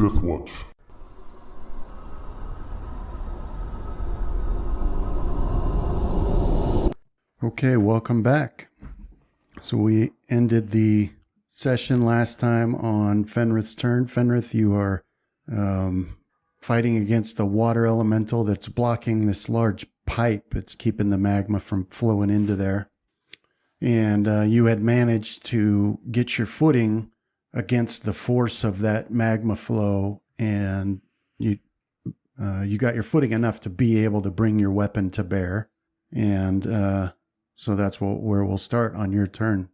Death Watch. Okay, welcome back. So we ended the session last time on Fenrith's turn. Fenrith, you are fighting against the water elemental that's blocking this large pipe. It's keeping the magma from flowing into there. And you had managed to get your footing against the force of that magma flow, and you got your footing enough to be able to bring your weapon to bear. And so that's where we'll start on your turn.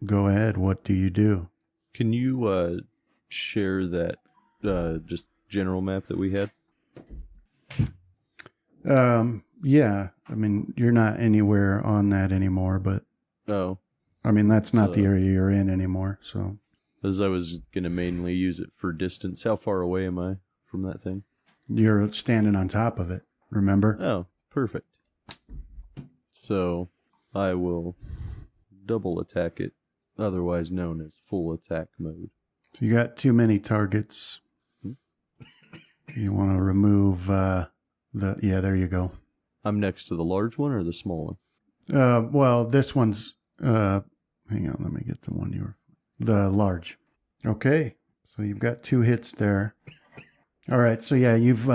Go ahead. What do you do? Can you share that just general map that we had? Yeah. I mean, you're not anywhere on that anymore, but Oh. I mean, that's not the area you're in anymore. So, As I was going to mainly use it for distance. How far away am I from that thing? you're standing on top of it, remember? Oh, perfect. So I will double attack it, otherwise known as full attack mode. So you got too many targets. You want to remove yeah, there you go. I'm next to the large one or the small one? Well, this one's, hang on, let me get the one the large. Okay, so you've got 2 hits there. All right, so yeah, you've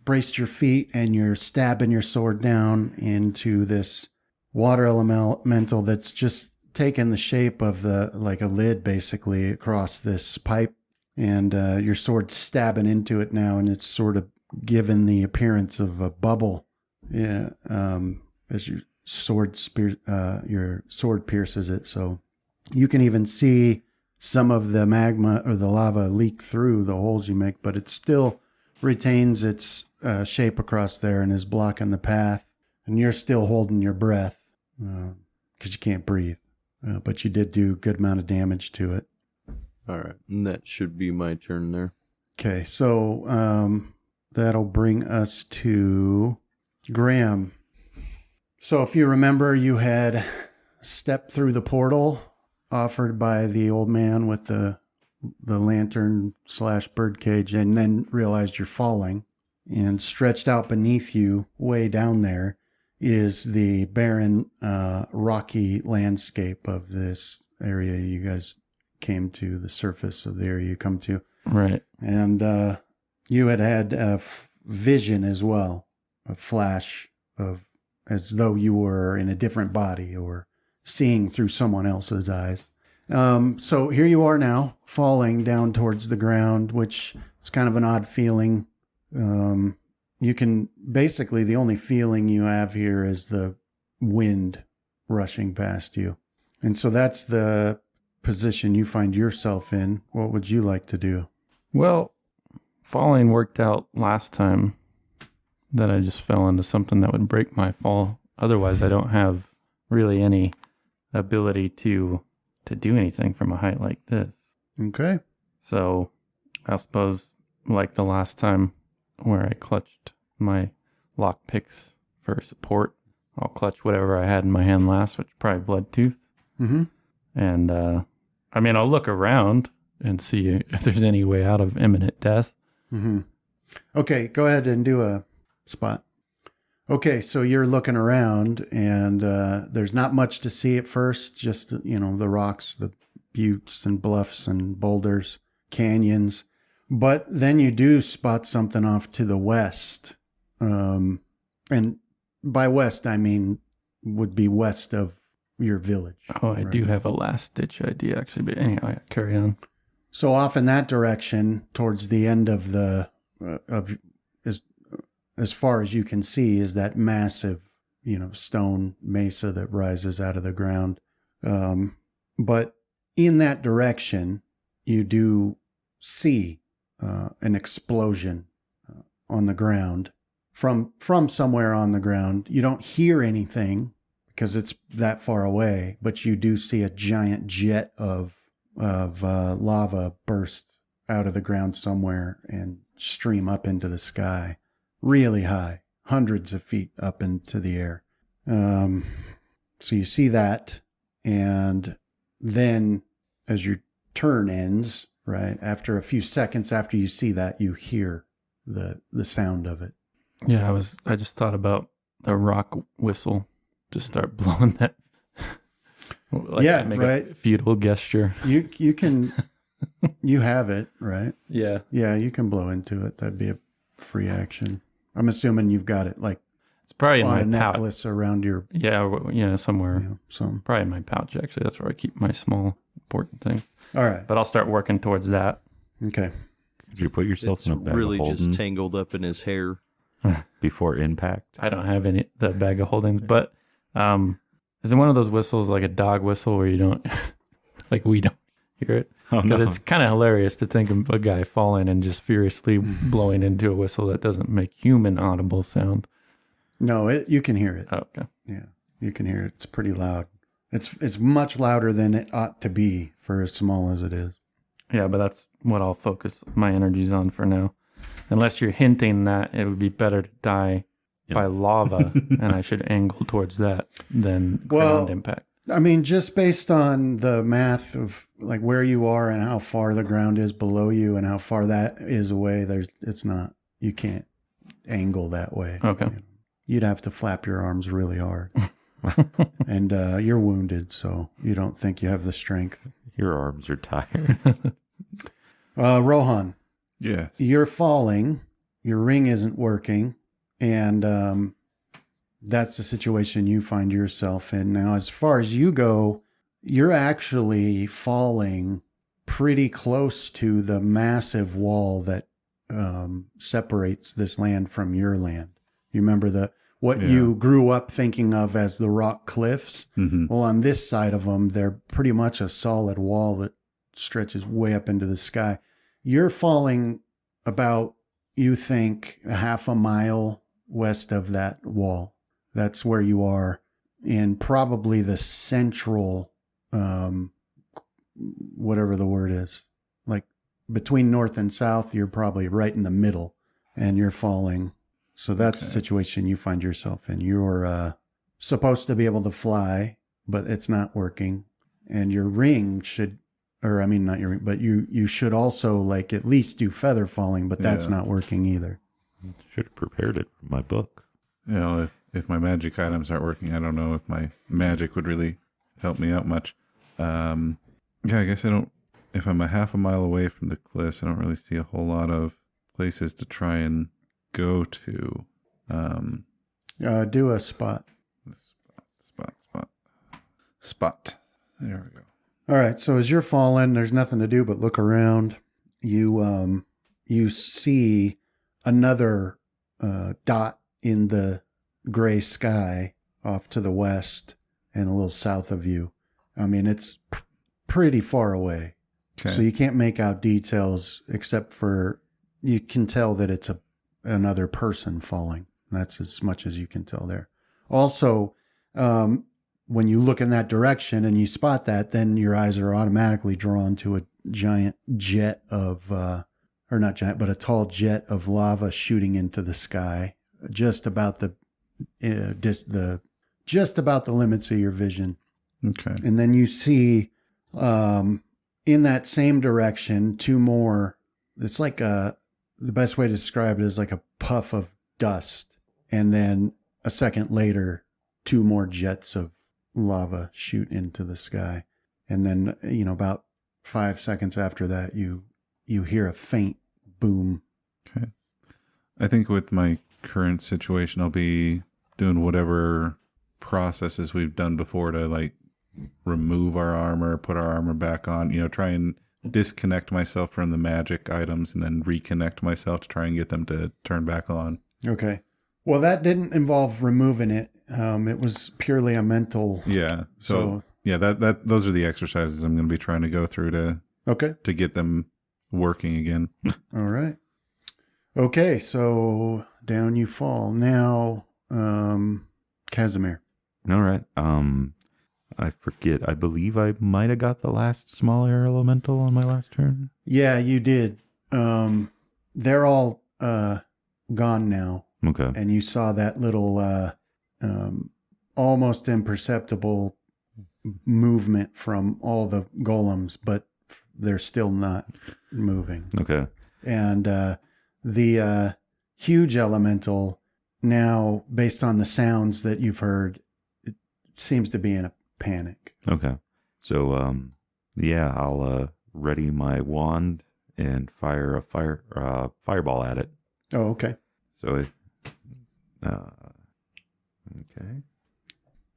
braced your feet and you're stabbing your sword down into this water elemental that's just taken the shape of like a lid basically across this pipe. And your sword's stabbing into it now, and it's sort of given the appearance of a bubble as your sword pierces it. So you can even see some of the magma or the lava leak through the holes you make, but it still retains its shape across there and is blocking the path. And you're still holding your breath because you can't breathe. But you did do a good amount of damage to it. All right, and that should be my turn there. Okay, so that'll bring us to Graham. So if you remember, you had stepped through the portal offered by the old man with the lantern / birdcage, and then realized you're falling. And stretched out beneath you, way down there, is the barren, rocky landscape of this area. You guys came to the surface of the area you come to. Right. And you had a vision as well, a flash of as though you were in a different body or seeing through someone else's eyes. So here you are now, falling down towards the ground, which is kind of an odd feeling. You can basically, the only feeling you have here is the wind rushing past you. And so that's the position you find yourself in. What would you like to do? Well, falling worked out last time that I just fell into something that would break my fall. Otherwise, I don't have really any ability to do anything from a height like this. Okay. So I suppose like the last time where I clutched my lock picks for support, I'll clutch whatever I had in my hand last, which is probably blood tooth. Mm-hmm. And I mean, I'll look around and see if there's any way out of imminent death. Mm-hmm. Okay, go ahead and do a spot. Okay, so you're looking around, and there's not much to see at first, just, the rocks, the buttes and bluffs and boulders, canyons. But then you do spot something off to the west. And by west, I mean would be west of your village. Oh, I do have a last-ditch idea, actually. But anyhow, carry on. So off in that direction, towards the end of the as far as you can see, is that massive, stone mesa that rises out of the ground. But in that direction, you do see an explosion on the ground from somewhere on the ground. You don't hear anything because it's that far away, but you do see a giant jet of lava burst out of the ground somewhere and stream up into the sky, really high, hundreds of feet up into the air. So you see that, and then as your turn ends, right? After a few seconds after you see that, you hear the sound of it. Yeah, I just thought about the rock whistle. Just start blowing that. Yeah, make right. a futile gesture. You can, you have it, right? Yeah. Yeah, you can blow into it. That'd be a free action. I'm assuming you've got it like It's probably in on my a pouch. necklace around your, Yeah, somewhere. some. Probably in my pouch, actually. That's where I keep my small, important things. All right. But I'll start working towards that. Okay. Could you put yourself It's in a bag really of just holding tangled up in his hair. before impact? I don't have the bag of holdings, but is it one of those whistles like a dog whistle where you don't, like we don't hear it? Oh, Because no. it's kind of hilarious to think of a guy falling and just furiously blowing into a whistle that doesn't make human audible sound. No, you can hear it. Oh, okay. Yeah, you can hear it. It's pretty loud. It's much louder than it ought to be for as small as it is. Yeah, but that's what I'll focus my energies on for now. Unless you're hinting that it would be better to die by lava and I should angle towards that than ground impact. I mean, just based on the math of like where you are and how far the ground is below you and how far that is away, you can't angle that way. Okay. You know? You'd have to flap your arms really hard. And you're wounded, so you don't think you have the strength. Your arms are tired. Rohan, Yes. you're falling, your ring isn't working, and that's the situation you find yourself in. Now, as far as you go, you're actually falling pretty close to the massive wall that separates this land from your land. You remember what you grew up thinking of as the rock cliffs? Mm-hmm. Well, on this side of them, they're pretty much a solid wall that stretches way up into the sky. You're falling about, you think, a half a mile west of that wall. That's where you are in probably the central, whatever the word is. Like between north and south, you're probably right in the middle and you're falling. So that's the situation you find yourself in. You're supposed to be able to fly, but it's not working. And your ring should, or I mean, not your ring, but you should also like at least do feather falling, but that's not working either. Should have prepared it for my book. You know, if my magic items aren't working, I don't know if my magic would really help me out much. I guess I don't, if I'm a half a mile away from the cliffs, I don't really see a whole lot of places to try and go to. Do a spot. Spot. There we go. All right. So as you're falling, there's nothing to do but look around. You see another dot in the gray sky off to the west and a little south of you. I mean, it's pretty far away. Okay. So you can't make out details except for you can tell that it's another person falling. That's as much as you can tell there. Also, when you look in that direction and you spot that, then your eyes are automatically drawn to a giant jet of, or not giant, but a tall jet of lava shooting into the sky, just about the limits of your vision. Okay. And then you see, in that same direction, two more. It's like the best way to describe it is like a puff of dust. And then a second later, two more jets of lava shoot into the sky. And then, about 5 seconds after that, you hear a faint boom. Okay. I think with my current situation, I'll be doing whatever processes we've done before to like remove our armor, put our armor back on, try and disconnect myself from the magic items and then reconnect myself to try and get them to turn back on. Okay. Well, that didn't involve removing it. It was purely a mental. Yeah. So yeah, that those are the exercises I'm going to be trying to go through to get them working again. All right. Okay. So down you fall. Now, Casimir. All right. I forget. I believe I might have got the last small air elemental on my last turn. Yeah, you did. They're all gone now. Okay. And you saw that little almost imperceptible movement from all the golems, but they're still not moving. Okay. And the huge elemental now, based on the sounds that you've heard, it seems to be in a panic. Okay. So, yeah, I'll ready my wand and fire a fireball at it. Oh, okay. So it, okay.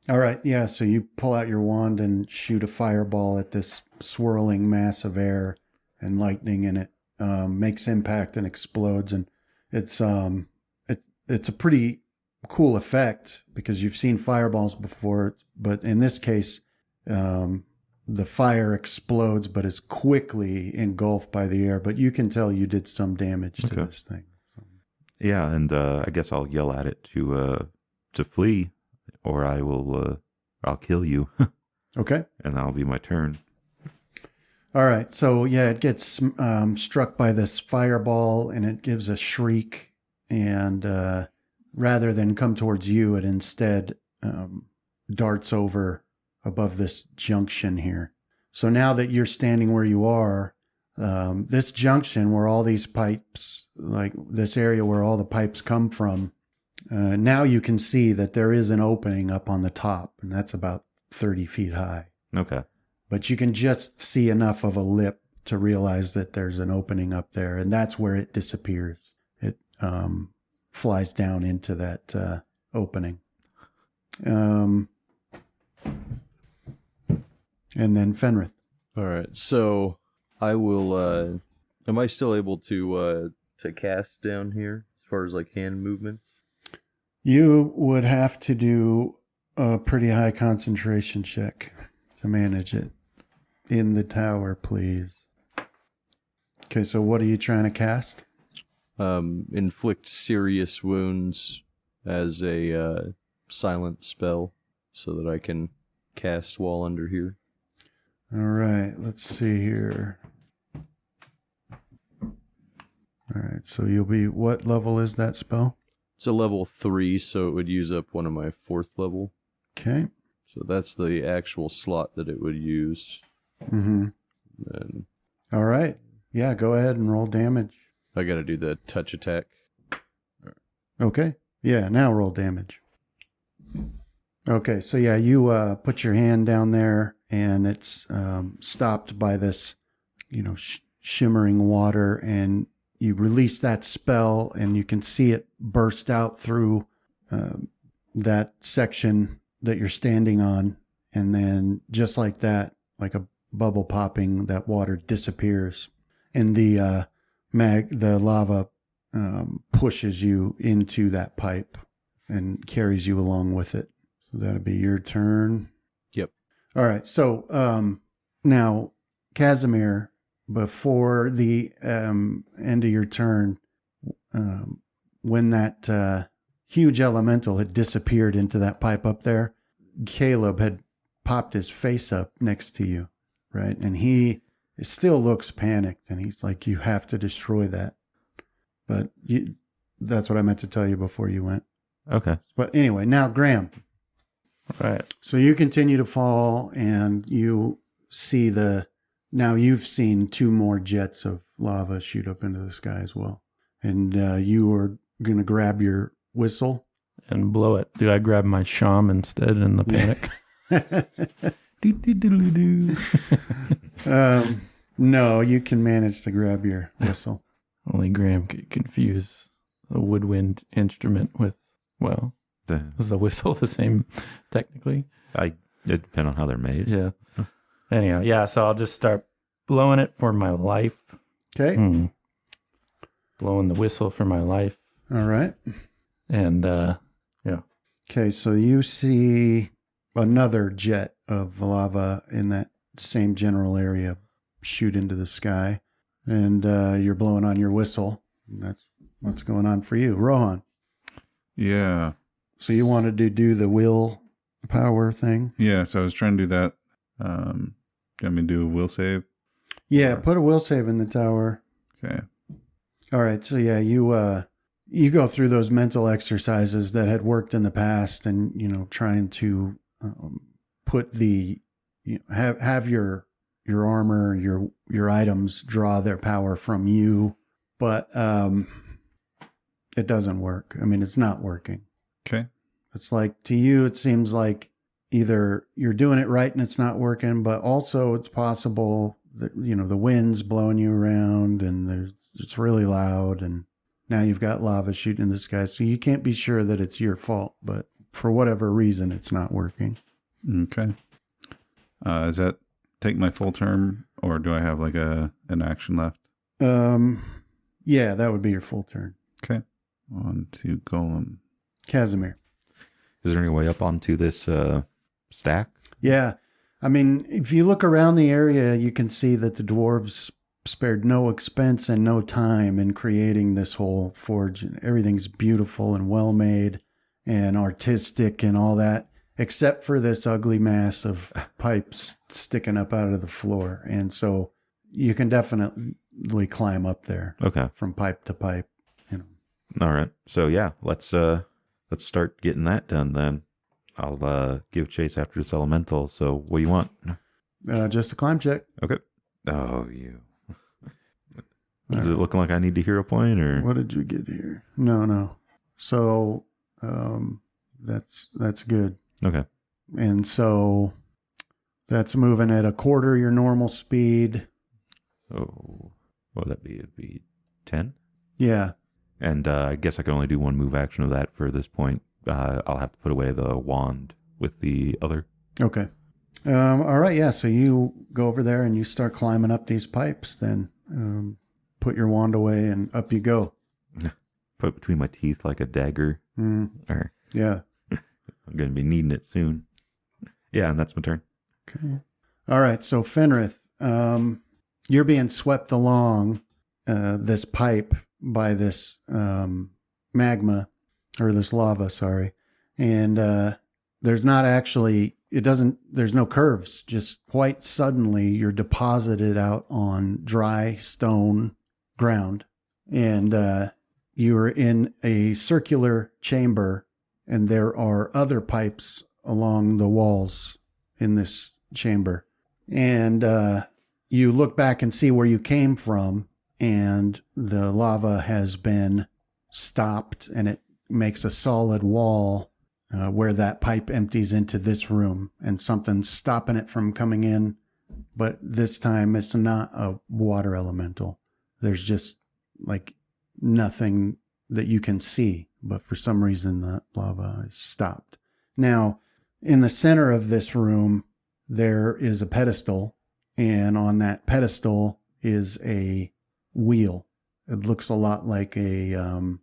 All right. Yeah. So you pull out your wand and shoot a fireball at this swirling mass of air and lightning in it. Makes impact and explodes, and it's a pretty cool effect because you've seen fireballs before, but in this case, the fire explodes, but is quickly engulfed by the air. But you can tell you did some damage to Okay. this thing. Yeah, and I guess I'll yell at it to flee, or I'll kill you, Okay. and that'll be my turn. All right. So yeah, it gets struck by this fireball, and it gives a shriek, and rather than come towards you, it instead darts over above this junction here. So now that you're standing where you are, this junction where all these pipes, like this area where all the pipes come from, now you can see that there is an opening up on the top, and that's about 30 feet high. Okay. But you can just see enough of a lip to realize that there's an opening up there, and that's where it disappears. It flies down into that opening. And then Fenrith. All right, so I will. Am I still able to cast down here as far as like hand movements? You would have to do a pretty high concentration check to manage it. In the tower, please. Okay, so what are you trying to cast? Inflict serious wounds as a silent spell so that I can cast while under here. All right, let's see here. All right, so you'll be, what level is that spell? It's a level 3, so it would use up one of my 4th level. Okay. So that's the actual slot that it would use. Mm-hmm. And All right. Yeah, go ahead and roll damage. I got to do the touch attack. Okay. Yeah, now roll damage. Okay, so yeah, you put your hand down there, and it's stopped by this, shimmering water, and you release that spell, and you can see it burst out through that section that you're standing on, and then just like that, like a bubble popping, that water disappears, and the lava pushes you into that pipe and carries you along with it. So that'll be your turn. Yep. All right. So now, Casimir, before the end of your turn, when that huge elemental had disappeared into that pipe up there, Caleb had popped his face up next to you, right? And he still looks panicked, and he's like, you have to destroy that. But that's what I meant to tell you before you went. Okay. But anyway, now Graham. Right. So you continue to fall, and you see now you've seen 2 more jets of lava shoot up into the sky as well. And you are going to grab your whistle. And blow it. Do I grab my sham instead in the panic? Doo-doo-doo-doo-doo. No, you can manage to grab your whistle. Only Graham could confuse a woodwind instrument with, well, was the whistle the same technically? It depends on how they're made. Yeah. Anyhow, yeah, so I'll just start blowing it for my life. Okay. Blowing the whistle for my life. All right. And, Okay, so you see another jet of lava in that same general area shoot into the sky. And you're blowing on your whistle. That's what's going on for you. Rohan. Yeah. So you wanted to do the will power thing? Yeah, so I was trying to do that. Do you want me to do a will save? Yeah, put a will save in the tower. Okay. All right, so yeah, you go through those mental exercises that had worked in the past, and trying to put have your your armor, your items draw their power from you, but it doesn't work. I mean, it's not working. Okay. It's like, to you, it seems like either you're doing it right and it's not working, but also it's possible that, the wind's blowing you around and it's really loud, and now you've got lava shooting in the sky. So you can't be sure that it's your fault, but for whatever reason, it's not working. Okay. Does that take my full turn, or do I have like an action left? Yeah, that would be your full turn. Okay. On to Golem. Casimir. Is there any way up onto this stack? Yeah. I mean, if you look around the area, you can see that the dwarves spared no expense and no time in creating this whole forge. Everything's beautiful and well made and artistic and all that, except for this ugly mass of pipes sticking up out of the floor. And so you can definitely climb up there. Okay. From pipe to pipe. All right. So yeah, let's start getting that done then. I'll give chase after this elemental. So what do you want? Just a climb check. Okay. Oh, you. Is it looking like I need to hero point, or what did you get here? No. So that's good. Okay. And so that's moving at a quarter your normal speed. Oh, what would that be? It'd be 10? Yeah. And I guess I can only do one move action of that for this point. I'll have to put away the wand with the other. Okay. All right. Yeah. So you go over there and you start climbing up these pipes. Then put your wand away and up you go. Put it between my teeth like a dagger. Or, yeah. I'm going to be needing it soon. Yeah, and that's my turn. Okay. All right. So Fenrith, you're being swept along this pipe by this magma, or this lava, sorry. And there's not actually, there's no curves. Just quite suddenly you're deposited out on dry stone ground. And you're in a circular chamber, and there are other pipes along the walls in this chamber. And you look back and see where you came from, and the lava has been stopped, and it makes a solid wall where that pipe empties into this room, and something's stopping it from coming in. But this time it's not a water elemental. There's just like nothing that you can see, but for some reason the lava is stopped. Now, in the center of this room, there is a pedestal, and on that pedestal is a wheel. It looks a lot like the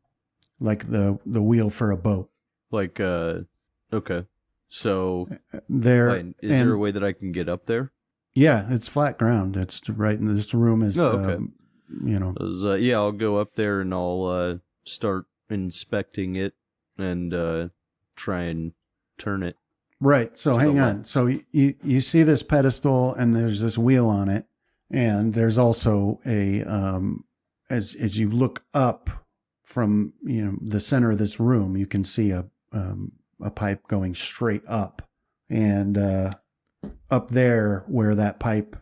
wheel for a boat. Like, okay. So, There is there a way that I can get up there? Yeah, it's flat ground. It's right in this room is, okay. 'Cause, yeah, I'll go up there and I'll start inspecting it and try and turn it. Right. So hang on. So you see this pedestal, and there's this wheel on it, and there's also a as you look up from the center of this room, you can see a pipe going straight up, and up there where that pipe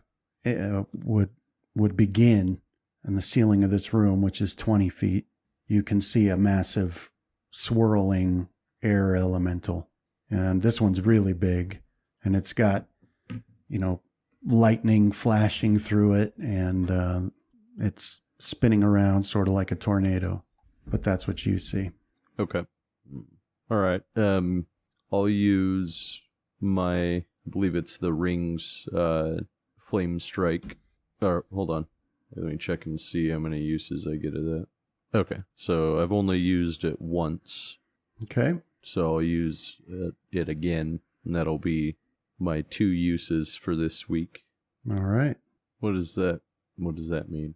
would begin, in the ceiling of this room, which is 20 feet, you can see a massive swirling air elemental. And this one's really big, and it's got, lightning flashing through it, and it's spinning around sort of like a tornado. But that's what you see. Okay. All right. I'll use I believe it's the rings, flame strike. Or hold on. Let me check and see how many uses I get of that. Okay. So I've only used it once. Okay. So I'll use it again, and that'll be my 2 uses for this week. All right. What does that mean?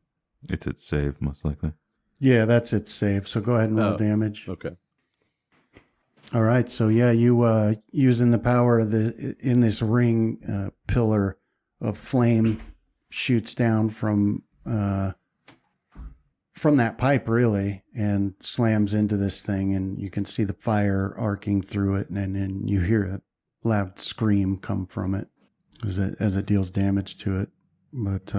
It's its save, most likely. Yeah, that's its save. So go ahead and roll damage. Okay. All right. So yeah, you using the power of in this ring, pillar of flame shoots down from that pipe, really, and slams into this thing, and you can see the fire arcing through it, and then you hear a loud scream come from it as it deals damage to it. But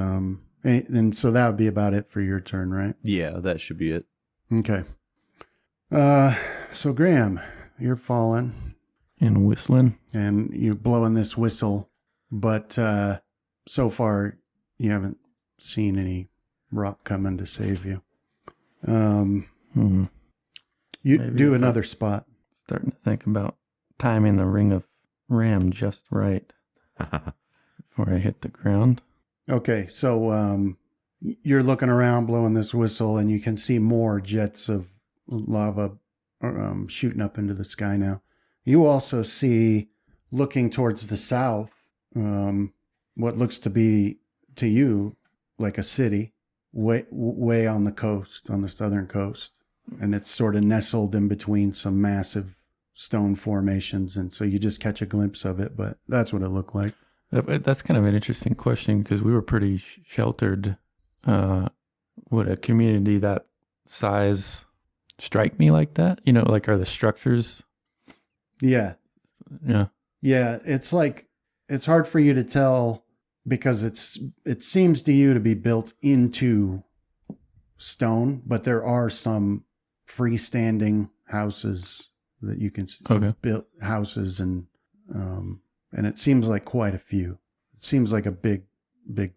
and so that would be about it for your turn, right? Yeah, that should be it. Okay. So Graham, you're falling And whistling. and you're blowing this whistle, but so far you haven't seen any rock coming to save you. Hmm. You Maybe do if another spot. Starting to think about timing the ring of ram just right before I hit the ground. Okay, so you're looking around, blowing this whistle, and you can see more jets of lava shooting up into the sky now. You also see, looking towards the south, what looks to be, to you, like a city, way on the coast, on the southern coast. And it's sort of nestled in between some massive stone formations, and so you just catch a glimpse of it, but that's what it looked like. That's kind of an interesting question because we were pretty sheltered. Would a community that size strike me like that? You know, like are the structures? Yeah. Yeah. Yeah, it's like, it's hard for you to tell because it seems to you to be built into stone, but there are some freestanding houses that you can see. Okay. Built houses and it seems like quite a few. It seems like a big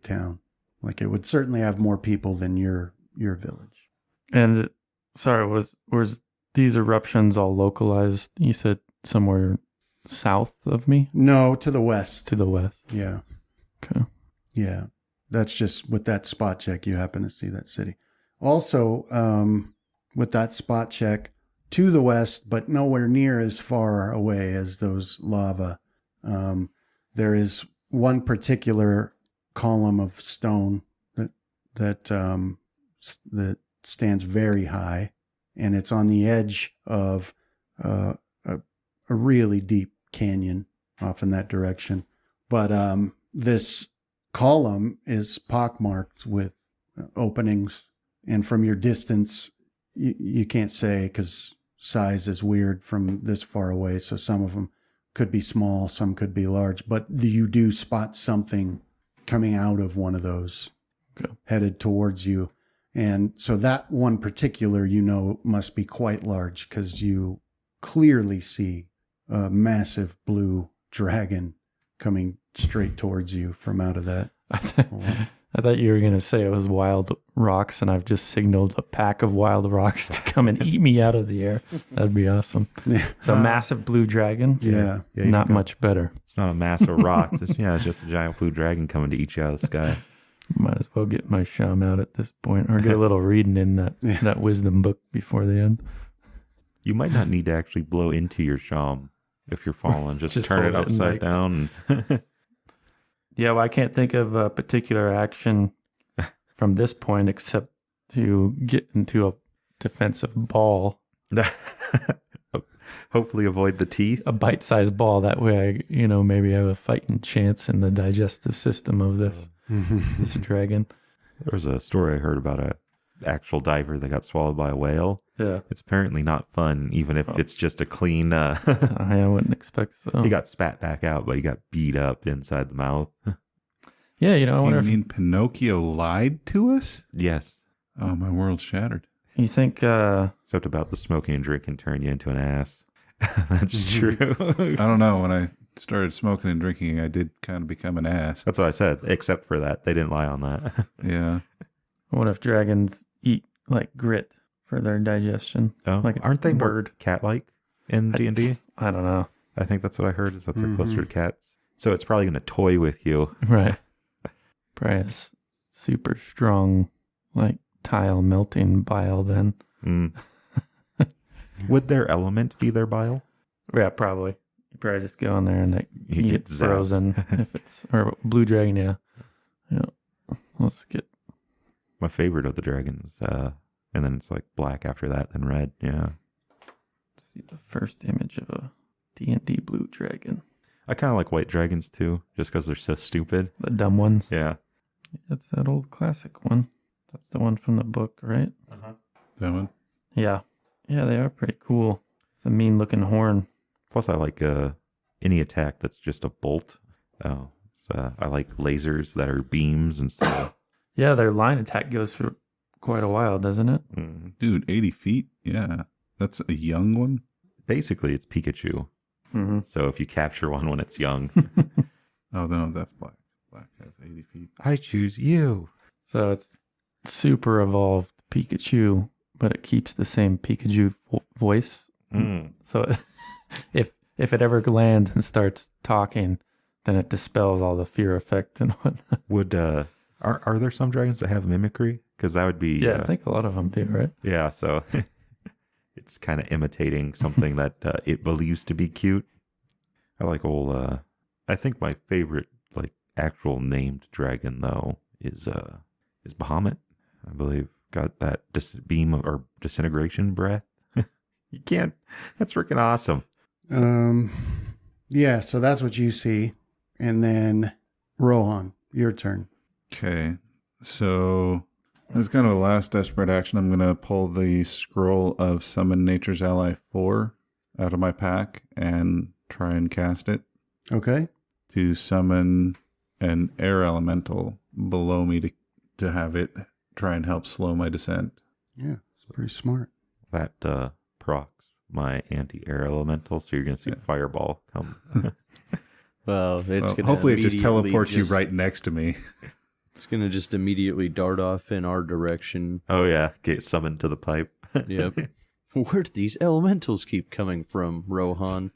town. Like it would certainly have more people than your village. And sorry, was these eruptions all localized? You said somewhere south of me? No, to the west. To the west. Yeah. Okay. Yeah. That's just with that spot check, you happen to see that city. Also, with that spot check to the west, but nowhere near as far away as those lava, there is one particular column of stone that stands very high, and it's on the edge of a really deep canyon off in that direction. But this column is pockmarked with openings, and from your distance, you can't say because size is weird from this far away. So some of them could be small, some could be large, but you do spot something coming out of one of those, okay, headed towards you. And so that one particular, must be quite large because you clearly see a massive blue dragon coming straight towards you from out of that. I thought you were going to say it was wild rocks, and I've just signaled a pack of wild rocks to come and eat me out of the air. That'd be awesome. Yeah. So massive blue dragon. Yeah. Yeah, Not much better. It's not a mass of rocks. It's just a giant blue dragon coming to eat you out of the sky. Might as well get my sham out at this point, or get a little reading in that wisdom book before the end. You might not need to actually blow into your sham if you're falling. Just turn it hold it upside down. Yeah, well, I can't think of a particular action from this point except to get into a defensive ball, Hopefully avoid the teeth. a bite-sized ball. That way I, maybe have a fighting chance in the digestive system of this dragon. There was a story I heard about a actual diver that got swallowed by a whale. Yeah. It's apparently not fun, even if it's just a clean... I wouldn't expect so. He got spat back out, but he got beat up inside the mouth. Yeah, I wonder You if mean Pinocchio lied to us? Yes. Oh, my world's shattered. you think... Except about the smoking and drinking turn you into an ass. That's true. I don't know. When I started smoking and drinking, I did kind of become an ass. That's what I said. Except for that. They didn't lie on that. Yeah. what if dragons eat, like, grit for their digestion? Oh, Like a aren't they more bird. cat-like in D&D? I don't know. I think that's what I heard, is that they're closer to cats. So it's probably going to toy with you. Right. Probably has super strong, like, tile melting bile then. Mm. Would their element be their bile? Yeah, probably. You probably just go in there and like, You eat get it frozen if it's, or blue dragon, yeah. Yeah. Let's get, My favorite of the dragons. And then it's like black after that, then red. Yeah. let's see the first image of a D&D blue dragon. I kind of like white dragons too, just because they're so stupid. The dumb ones. Yeah. That's that old classic one. That's the one from the book, right? That one? Yeah. Yeah, they are pretty cool. It's a mean looking horn. Plus, I like any attack that's just a bolt. Oh, I like lasers that are beams instead of. Yeah, their line attack goes for quite a while, doesn't it? Dude, 80 feet? Yeah. That's a young one? Basically, it's Pikachu. Mm-hmm. So if you capture one when it's young, Oh, no, that's black. Black has 80 feet. I choose you. So it's super evolved Pikachu, but it keeps the same Pikachu voice. So if it ever lands and starts talking, then it dispels all the fear effect and whatnot. Would are there some dragons that have mimicry? Because that would be Yeah, I think a lot of them do, right? yeah. So it's kind of imitating something that it believes to be cute. I like old. I think my favorite like actual named dragon though is Bahamut. I believe got that beam or disintegration breath. You can't. That's freaking awesome. Yeah, so that's what you see. And then Rohan, your turn. Okay. So as kind of a last desperate action, I'm going to pull the scroll of Summon Nature's Ally 4 out of my pack and try and cast it Okay. to summon an air elemental below me to have it try and help slow my descent. Yeah, it's pretty smart. That procs my anti-air elemental, so you're gonna see fireball come. Well, it's Well, gonna hopefully it just immediately teleports you right next to me. It's gonna just immediately dart off in our direction. Oh yeah, get summoned to the pipe. Yep. Where do these elementals keep coming from, Rohan?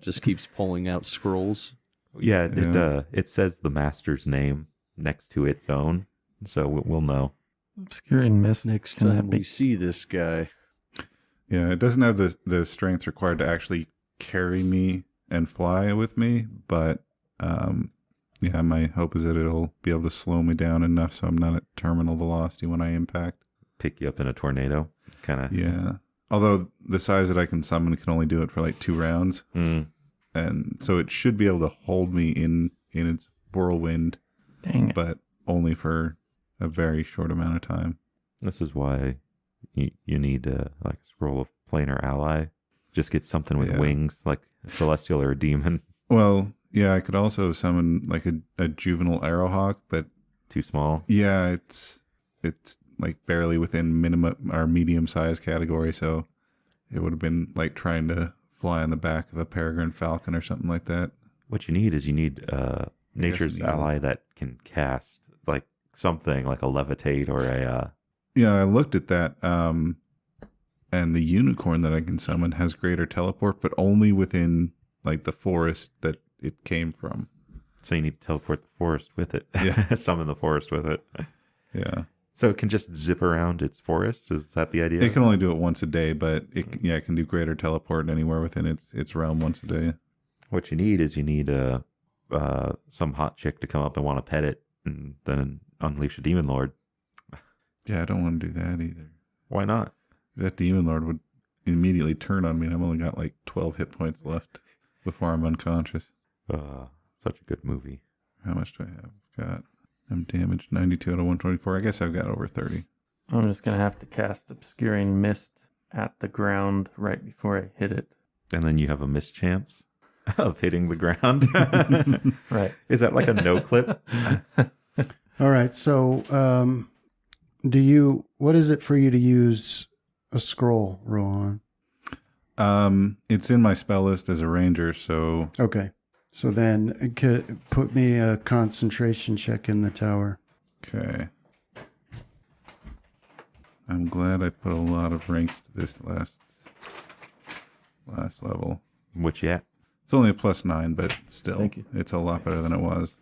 Just keeps pulling out scrolls. Yeah, Yeah. it says the master's name next to its own, so we'll know. Obscuring mist. Next can that time we be- see this guy. Yeah, it doesn't have the strength required to actually carry me and fly with me, but yeah, my hope is that it'll be able to slow me down enough so I'm not at terminal velocity when I impact. Pick you up in a tornado, kind of. Yeah. Although the size that I can summon can only do it for like 2 rounds. And so it should be able to hold me in its whirlwind, Dang it. but only for a very short amount of time. This is why you need like a scroll of planar ally. Just get something with Yeah. wings, like a celestial or a demon. Well, yeah, I could also summon like a juvenile arrowhawk, but Too small. yeah, it's like barely within minimum or medium size category, so it would have been like trying to fly on the back of a peregrine falcon or something like that. What you need is nature's you need- ally that can cast like something like a levitate or a. Yeah, I looked at that, and the unicorn that I can summon has greater teleport, but only within like the forest that it came from. So you need to teleport the forest with it. Yeah. Summon the forest with it. Yeah, So it can just zip around its forest. Is that the idea? it can only do it once a day, but it can do greater teleport anywhere within its realm once a day. What you need is some hot chick to come up and want to pet it, and then unleash a demon lord. Yeah, I don't want to do that either. Why not? That demon lord would immediately turn on me, and I've only got like 12 hit points left before I'm unconscious. Such a good movie. How much do I have? I'm damaged 92 out of 124. I guess I've got over 30. I'm just going to have to cast Obscuring Mist at the ground right before I hit it. And then you have a mischance of hitting the ground. Right. Is that like a no clip? All right. So, what is it for you to use a scroll, Rohan? It's in my spell list as a ranger, so Okay. So then put me a concentration check in the tower. okay. I'm glad I put a lot of ranks to this last level. Which yeah. It's only a +9, but still, Thank you. it's a lot better than it was.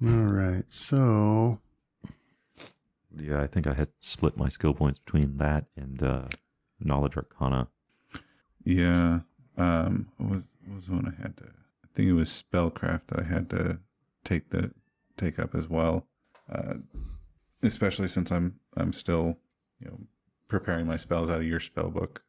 All right. So, Yeah, I think I had split my skill points between that and Knowledge Arcana. Yeah. What was the one I had to? I think it was spellcraft that I had to take up as well. Especially since I'm still, preparing my spells out of your spell book.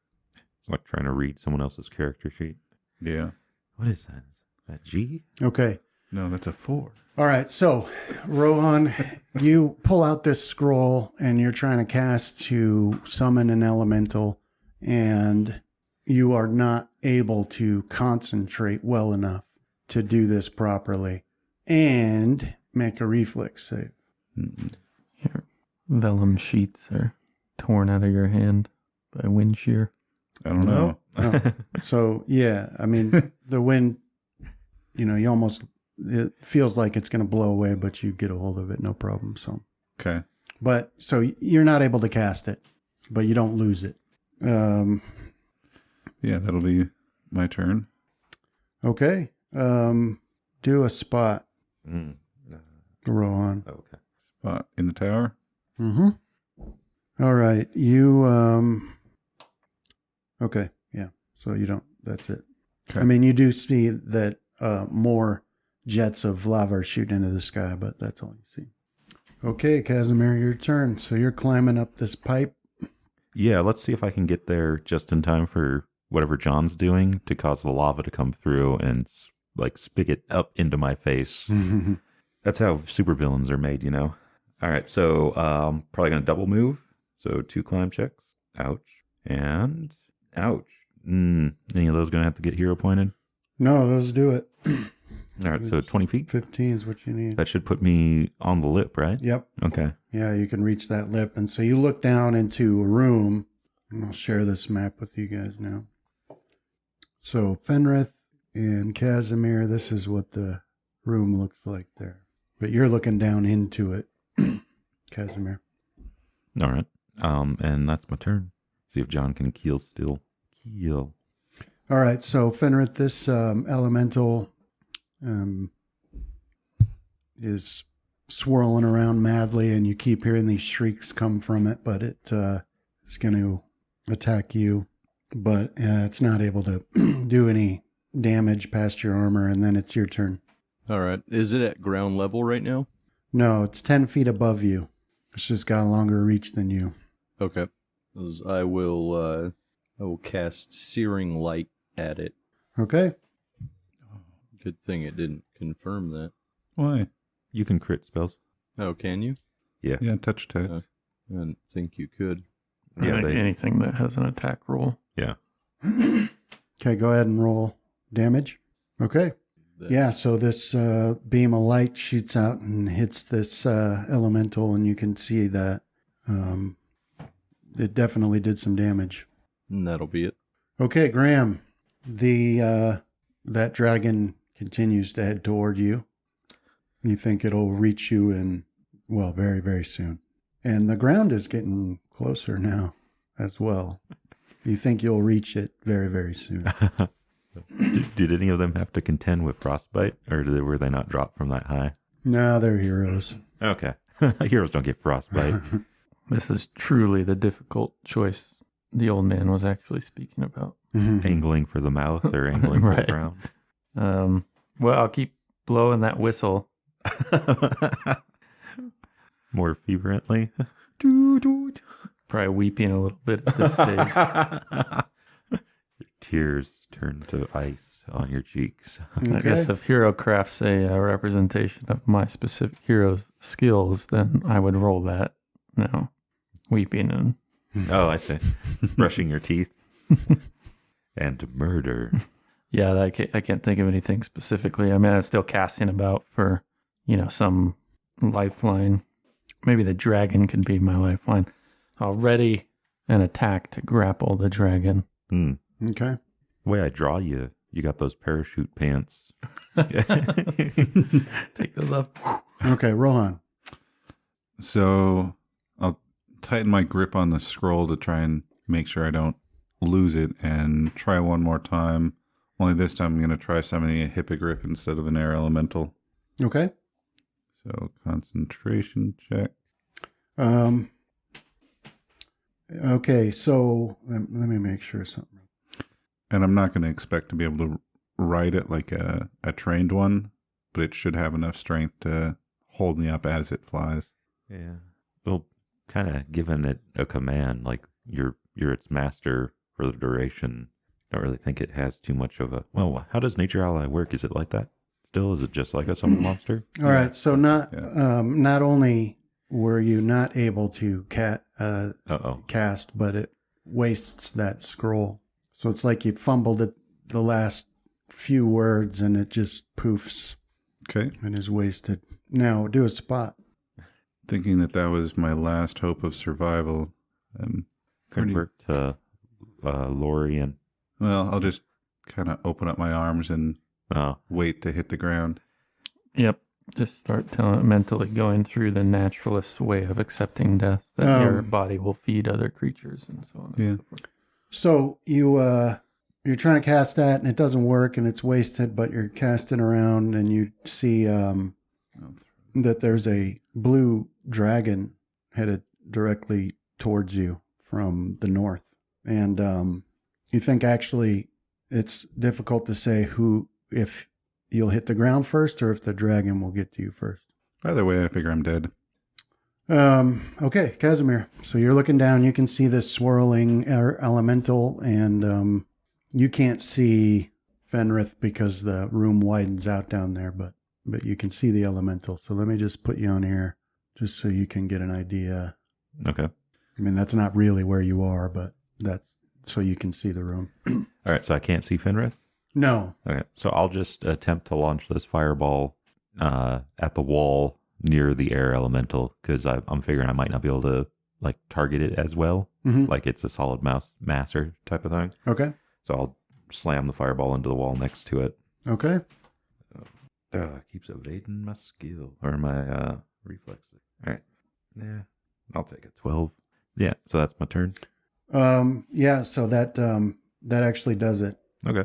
It's like trying to read someone else's character sheet. Yeah. What is that? Is that G? okay. No, that's a 4. All right. So, Rohan, you pull out this scroll and you're trying to cast to summon an elemental, and you are not able to concentrate well enough to do this properly. and make a reflex save. Your vellum sheets are torn out of your hand by wind shear. I don't know. No. So, yeah, I mean, the wind, you almost, it feels like it's going to blow away, but you get a hold of it, no problem. So, Okay. but so you're not able to cast it, but you don't lose it. Yeah, that'll be my turn. Okay. Do a spot, Mm. Rohan. Okay. Spot in the tower. Mm-hmm. All right. You, okay. Yeah. So you don't, that's it. Okay. I mean, you do see that more jets of lava are shooting into the sky, but that's all you see. Okay, Casimir, your turn. So you're climbing up this pipe. Yeah, let's see if I can get there just in time for whatever John's doing to cause the lava to come through and like spigot up into my face. That's how supervillains are made, All right, so probably going to double move. So 2 climb checks. Ouch. And ouch. Any of those going to have to get hero pointed? No, those do it. All right, so 20 feet. 15 is what you need. That should put me on the lip, right? Yep. Okay. Yeah, you can reach that lip. And so you look down into a room, and I'll share this map with you guys now. So Fenrith and Casimir, this is what the room looks like there. But you're looking down into it, Casimir. All right. And that's my turn. See if John can keel still. Keel. All right, so Fenrith, this elemental is swirling around madly, and you keep hearing these shrieks come from it, but it is going to attack you. But it's not able to do any damage past your armor, and then it's your turn. All right. Is it at ground level right now? No, it's 10 feet above you. It's just got a longer reach than you. Okay. 'Cause I will cast Searing Light at it. Okay. Good thing it didn't confirm that. Why? You can crit spells. Oh, can you? Yeah. Yeah, touch attacks. I didn't think you could. Yeah, Like they- anything that has an attack roll. Yeah. Okay, go ahead and roll damage. Okay. Yeah, so this beam of light shoots out and hits this elemental, and you can see that it definitely did some damage. And that'll be it. Okay, Graham, that dragon continues to head toward you. You think it'll reach you in, well, very, very soon. And the ground is getting closer now as well. You think you'll reach it very, very soon. Did any of them have to contend with frostbite, or were they not dropped from that high? No, they're heroes. Okay. Heroes don't get frostbite. This is truly the difficult choice the old man was actually speaking about. Angling for the mouth or angling for the Right. ground. Well, I'll keep blowing that whistle. More fervently. Probably weeping a little bit at this stage. Tears turn to ice on your cheeks. I guess if hero craft's a representation of my specific hero's skills, then I would roll that. No, weeping and Oh, I see. Brushing your teeth. And murder. yeah, I can't think of anything specifically. I mean, I'm still casting about for some lifeline. Maybe the dragon could be my lifeline. I'll ready an attack to grapple the dragon. Okay. The way I draw you, you got those parachute pants. Take those up. Okay, Rohan. So I'll tighten my grip on the scroll to try and make sure I don't lose it, and try one more time. Only this time I'm going to try summoning a hippogriff instead of an air elemental. Okay. So concentration check. Okay, so let me make sure something. And I'm not going to expect to be able to ride it like a trained one, but it should have enough strength to hold me up as it flies. Yeah. Well, kind of giving it a command, like you're its master for the duration. Don't really think it has too much of a... Well, how does Nature Ally work? Is it like that still? Is it just like a summon monster? All right, so not only were you not able to cast, but it wastes that scroll. So it's like you fumbled at the last few words and it just poofs. Okay. and is wasted. Now do a spot. Thinking that was my last hope of survival. Convert to Lorian. Well, I'll just kind of open up my arms and Oh, wait to hit the ground. Yep. Just start mentally going through the naturalist way of accepting death, that your body will feed other creatures and so on and so forth. So you're trying to cast that and it doesn't work and it's wasted, but you're casting around and you see that there's a blue dragon headed directly towards you from the north. And you think actually it's difficult to say if you'll hit the ground first or if the dragon will get to you first. Either way, I figure I'm dead. Okay, Casimir. So you're looking down, you can see this swirling elemental, and you can't see Fenrith because the room widens out down there, but you can see the elemental. So let me just put you on here just so you can get an idea. okay. I mean, that's not really where you are, but that's so you can see the room. All right, so I can't see Fenrith? No. Okay, so I'll just attempt to launch this fireball at the wall near the air elemental, because I'm figuring I might not be able to like target it as well. Mhm. Like it's a solid masser type of thing. Okay. So I'll slam the fireball into the wall next to it. Okay. Keeps evading my skill or my reflex. All right. Yeah, I'll take it. 12. Yeah, so that's my turn. Yeah, so that actually does it. Okay.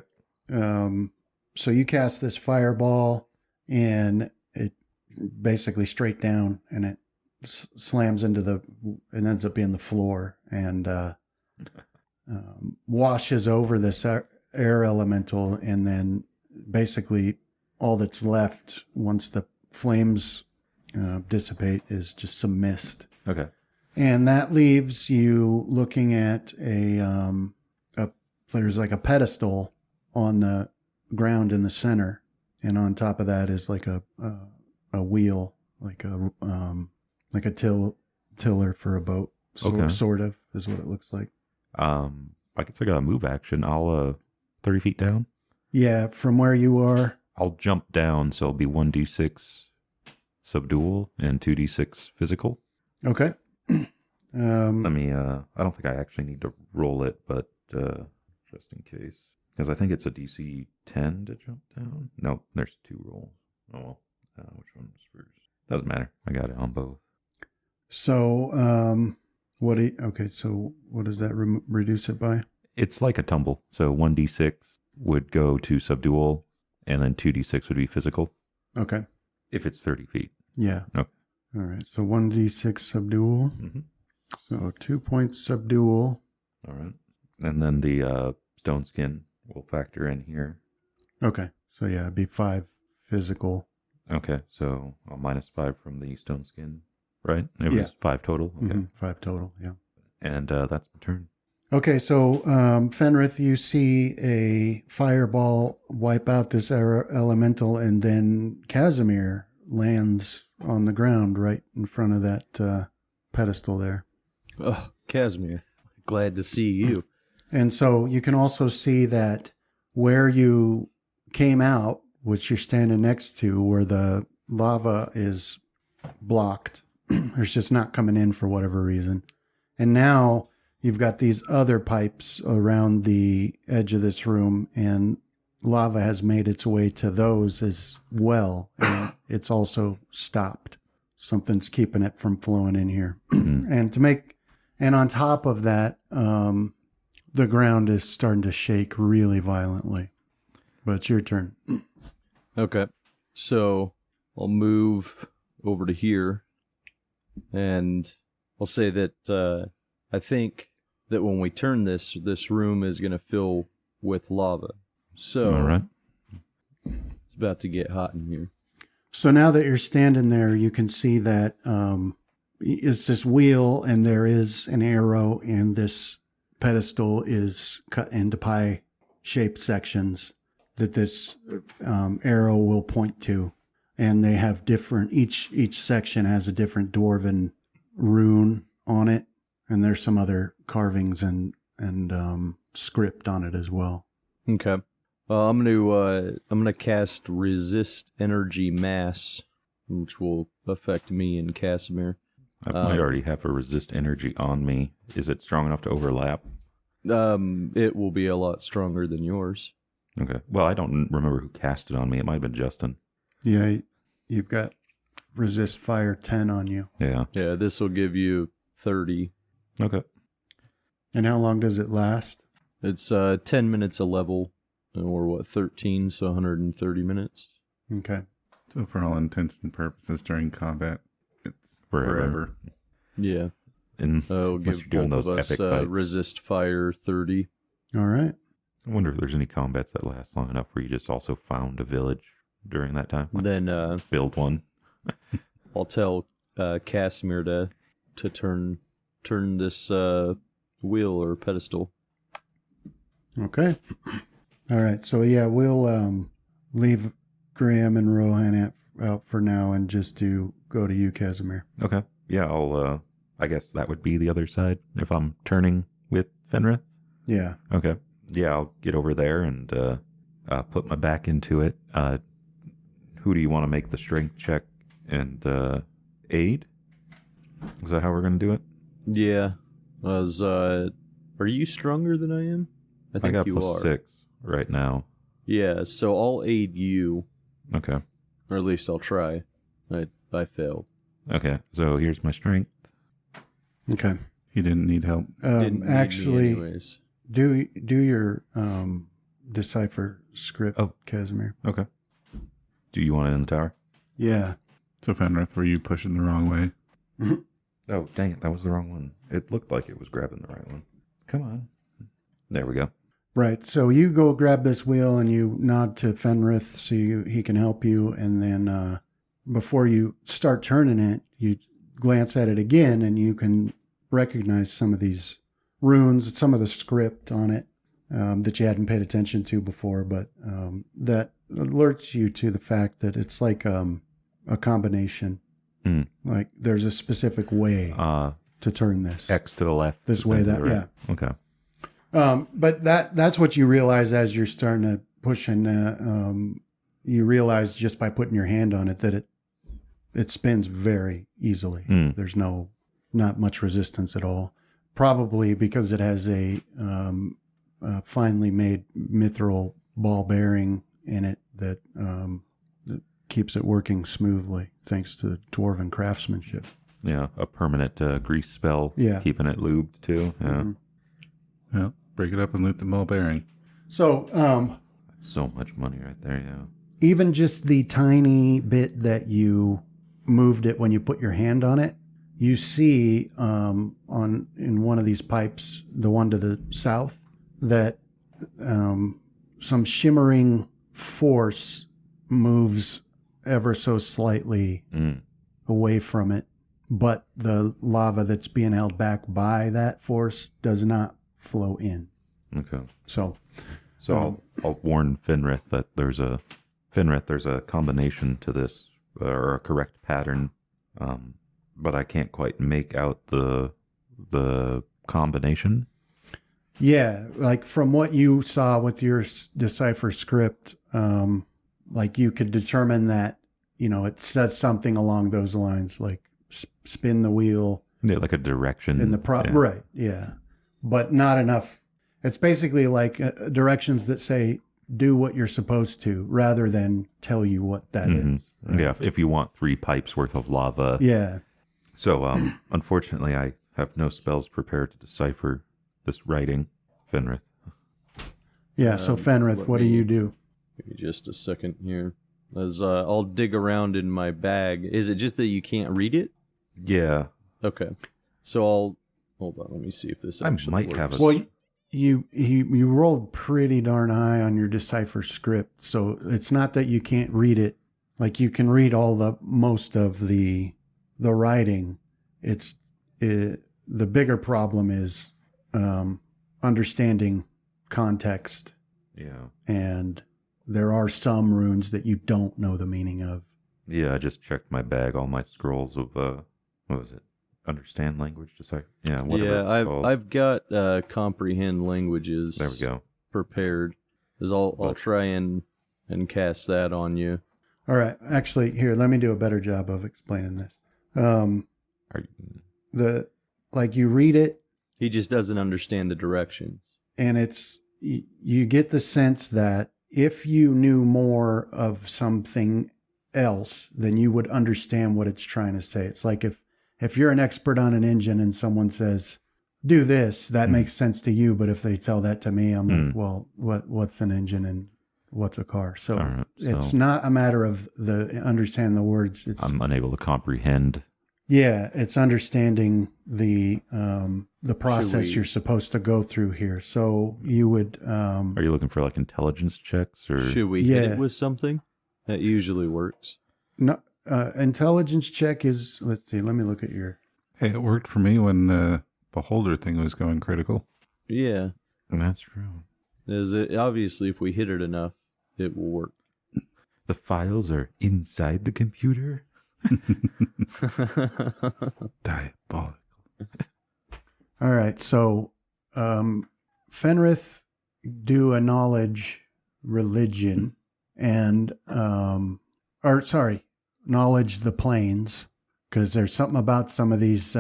So you cast this fireball and it basically straight down and it slams into it ends up being the floor and washes over this air elemental, and then basically all that's left once the flames dissipate is just some mist. Okay. And that leaves you looking at there's like a pedestal on the ground in the center, and on top of that is like a wheel, like a tiller for a boat. Okay. Sort of is what it looks like. I guess I got a move action. I'll 30 feet down. Yeah, from where you are. I'll jump down, so it'll be 1d6 subdual and 2d6 physical. Okay. Let me, I don't think I actually need to roll it, but just in case. Because I think it's a DC 10 to jump down. No, there's 2 rolls. Oh, well. Which one's first? Doesn't matter. I got it on both. So, so what does that reduce it by? It's like a tumble. So 1d6 would go to subdual, and then 2d6 would be physical. Okay. If it's 30 feet. Yeah. Okay. All right. So 1d6 subdual. Mm-hmm. So 2 points subdual. All right. And then the stone skin will factor in here. Okay. So yeah, it'd be 5 physical. Okay. So I'll -5 from the stone skin, right? It Yeah. was 5 total. Okay. Mm-hmm. 5 total. Yeah. And that's my turn. Okay. So, Fenrith, you see a fireball wipe out this elemental, and then Casimir lands on the ground right in front of that pedestal there. Oh, Casimir, glad to see you. And so you can also see that where you came out, which you're standing next to, where the lava is blocked, it's just not coming in for whatever reason. And now you've got these other pipes around the edge of this room, and lava has made its way to those as well. And it's also stopped. Something's keeping it from flowing in here. And on top of that, the ground is starting to shake really violently. But it's your turn. Okay. So I'll move over to here, and I'll say that I think that when we turn this room is going to fill with lava. So All right. it's about to get hot in here. So now that you're standing there, you can see that it's this wheel, and there is an arrow, and this pedestal is cut into pie-shaped sections that this arrow will point to. And they have different, each section has a different dwarven rune on it, and there's some other carvings and script on it as well. Okay. I'm gonna cast Resist Energy Mass, which will affect me and Casimir. I might already have a resist energy on me. Is it strong enough to overlap? It will be a lot stronger than yours. Okay. Well, I don't remember who cast it on me. It might have been Justin. Yeah, you've got resist fire 10 on you. Yeah. Yeah, this will give you 30. Okay. And how long does it last? It's 10 minutes a level, or 13, so 130 minutes. Okay. So for all intents and purposes during combat, it's Forever. forever. Yeah. And It'll unless give you're doing both of those us epic fights. resist fire 30. All right. I wonder if there's any combats that last long enough where you just also found a village during that time. Like Then build one. I'll tell Casimir to turn this wheel or pedestal. Okay. All right. So yeah, we'll leave Graham and Rohan out for now and just go to you, Casimir. Okay. Yeah, I'll I guess that would be the other side if I'm turning with Fenrith. Yeah. Okay. Yeah, I'll get over there and put my back into it. Who do you want to make the strength check and aid? Is that how we're going to do it? Yeah. Are you stronger than I am? I think got you plus are. 6 right now. Yeah, so I'll aid you, Okay. or at least I'll try. I failed. Okay. So here's my strength. Okay. He didn't need help. Didn't need me Actually, anyways. do your decipher script, Oh. Casimir. Okay. Do you want it in the tower? Yeah. So Fenrith, were you pushing the wrong way? Oh, dang it. That was the wrong one. It looked like it was grabbing the right one. Come on. There we go. Right. So you go grab this wheel and you nod to Fenrith so he can help you. And then before you start turning it, you glance at it again and you can recognize some of these runes, some of the script on it that you hadn't paid attention to before. But that alerts you to the fact that it's like a combination. Mm. Like there's a specific way to turn this. X to the left. This way, then to that, the right. Okay. But that's what you realize as you're starting to push, and you realize just by putting your hand on it that it spins very easily. Mm. There's not much resistance at all. Probably because it has a finely made mithril ball bearing in it that keeps it working smoothly, thanks to dwarven craftsmanship. Yeah. A permanent grease spell. Yeah. Keeping it lubed too. Yeah. Mhm. Well, break it up and loot the ball bearing. So So much money right there. Yeah. even just the tiny bit that you moved it when you put your hand on it, you see in one of these pipes, the one to the south, that some shimmering force moves ever so slightly Mm. away from it, but the lava that's being held back by that force does not flow in. Okay. So So I'll warn Fenrith that there's a combination to this, or a correct pattern, but I can't quite make out the combination. yeah, like from what you saw with your decipher script, like you could determine that, it says something along those lines, like spin the wheel Yeah, like a direction. in the yeah. right, yeah, but not enough. It's basically like directions that say do what you're supposed to, rather than tell you what that Mhm. is. right? Yeah, if you want 3 pipes worth of lava. Yeah. So, unfortunately, I have no spells prepared to decipher this writing, Fenrith. Yeah. So Fenrith, let what do me- you do? Give me just a second here. As I'll dig around in my bag. Is it just that you can't read it? Yeah, Okay. So I'll hold on. Let me see if this I actually might works. have a- Well, you rolled pretty darn high on your decipher script, so it's not that you can't read it. Like you can read most of the writing. The bigger problem is understanding context, yeah, and there are some runes that you don't know the meaning of. yeah. I just checked my bag, all my scrolls of what was it? Understand language, decipher. Yeah, whatever. Yeah, it's called. I've got comprehend languages. There we go. Prepared. Is I'll try and cast that on you. All right. Actually, here, let me do a better job of explaining this. You read it, He just doesn't understand the directions. and you get the sense that if you knew more of something else, then you would understand what it's trying to say. It's like if you're an expert on an engine and someone says, do this, that makes sense to you. But if they tell that to me, I'm like, well, what's an engine and what's a car? So, it's not a matter of the understanding the words. I'm unable to comprehend. Yeah, it's understanding the process you're supposed to go through here. So you would. Are you looking for like intelligence checks or? Should we hit it with something? That usually works. No, intelligence check is. Let's see. Let me look at your. Hey, it worked for me when the beholder thing was going critical. Yeah, That's true. Obviously, if we hit it enough, it will work. The files are inside the computer. Diabolical. All right. So, Fenrith, do a knowledge religion and, knowledge the planes, because there's something about some of these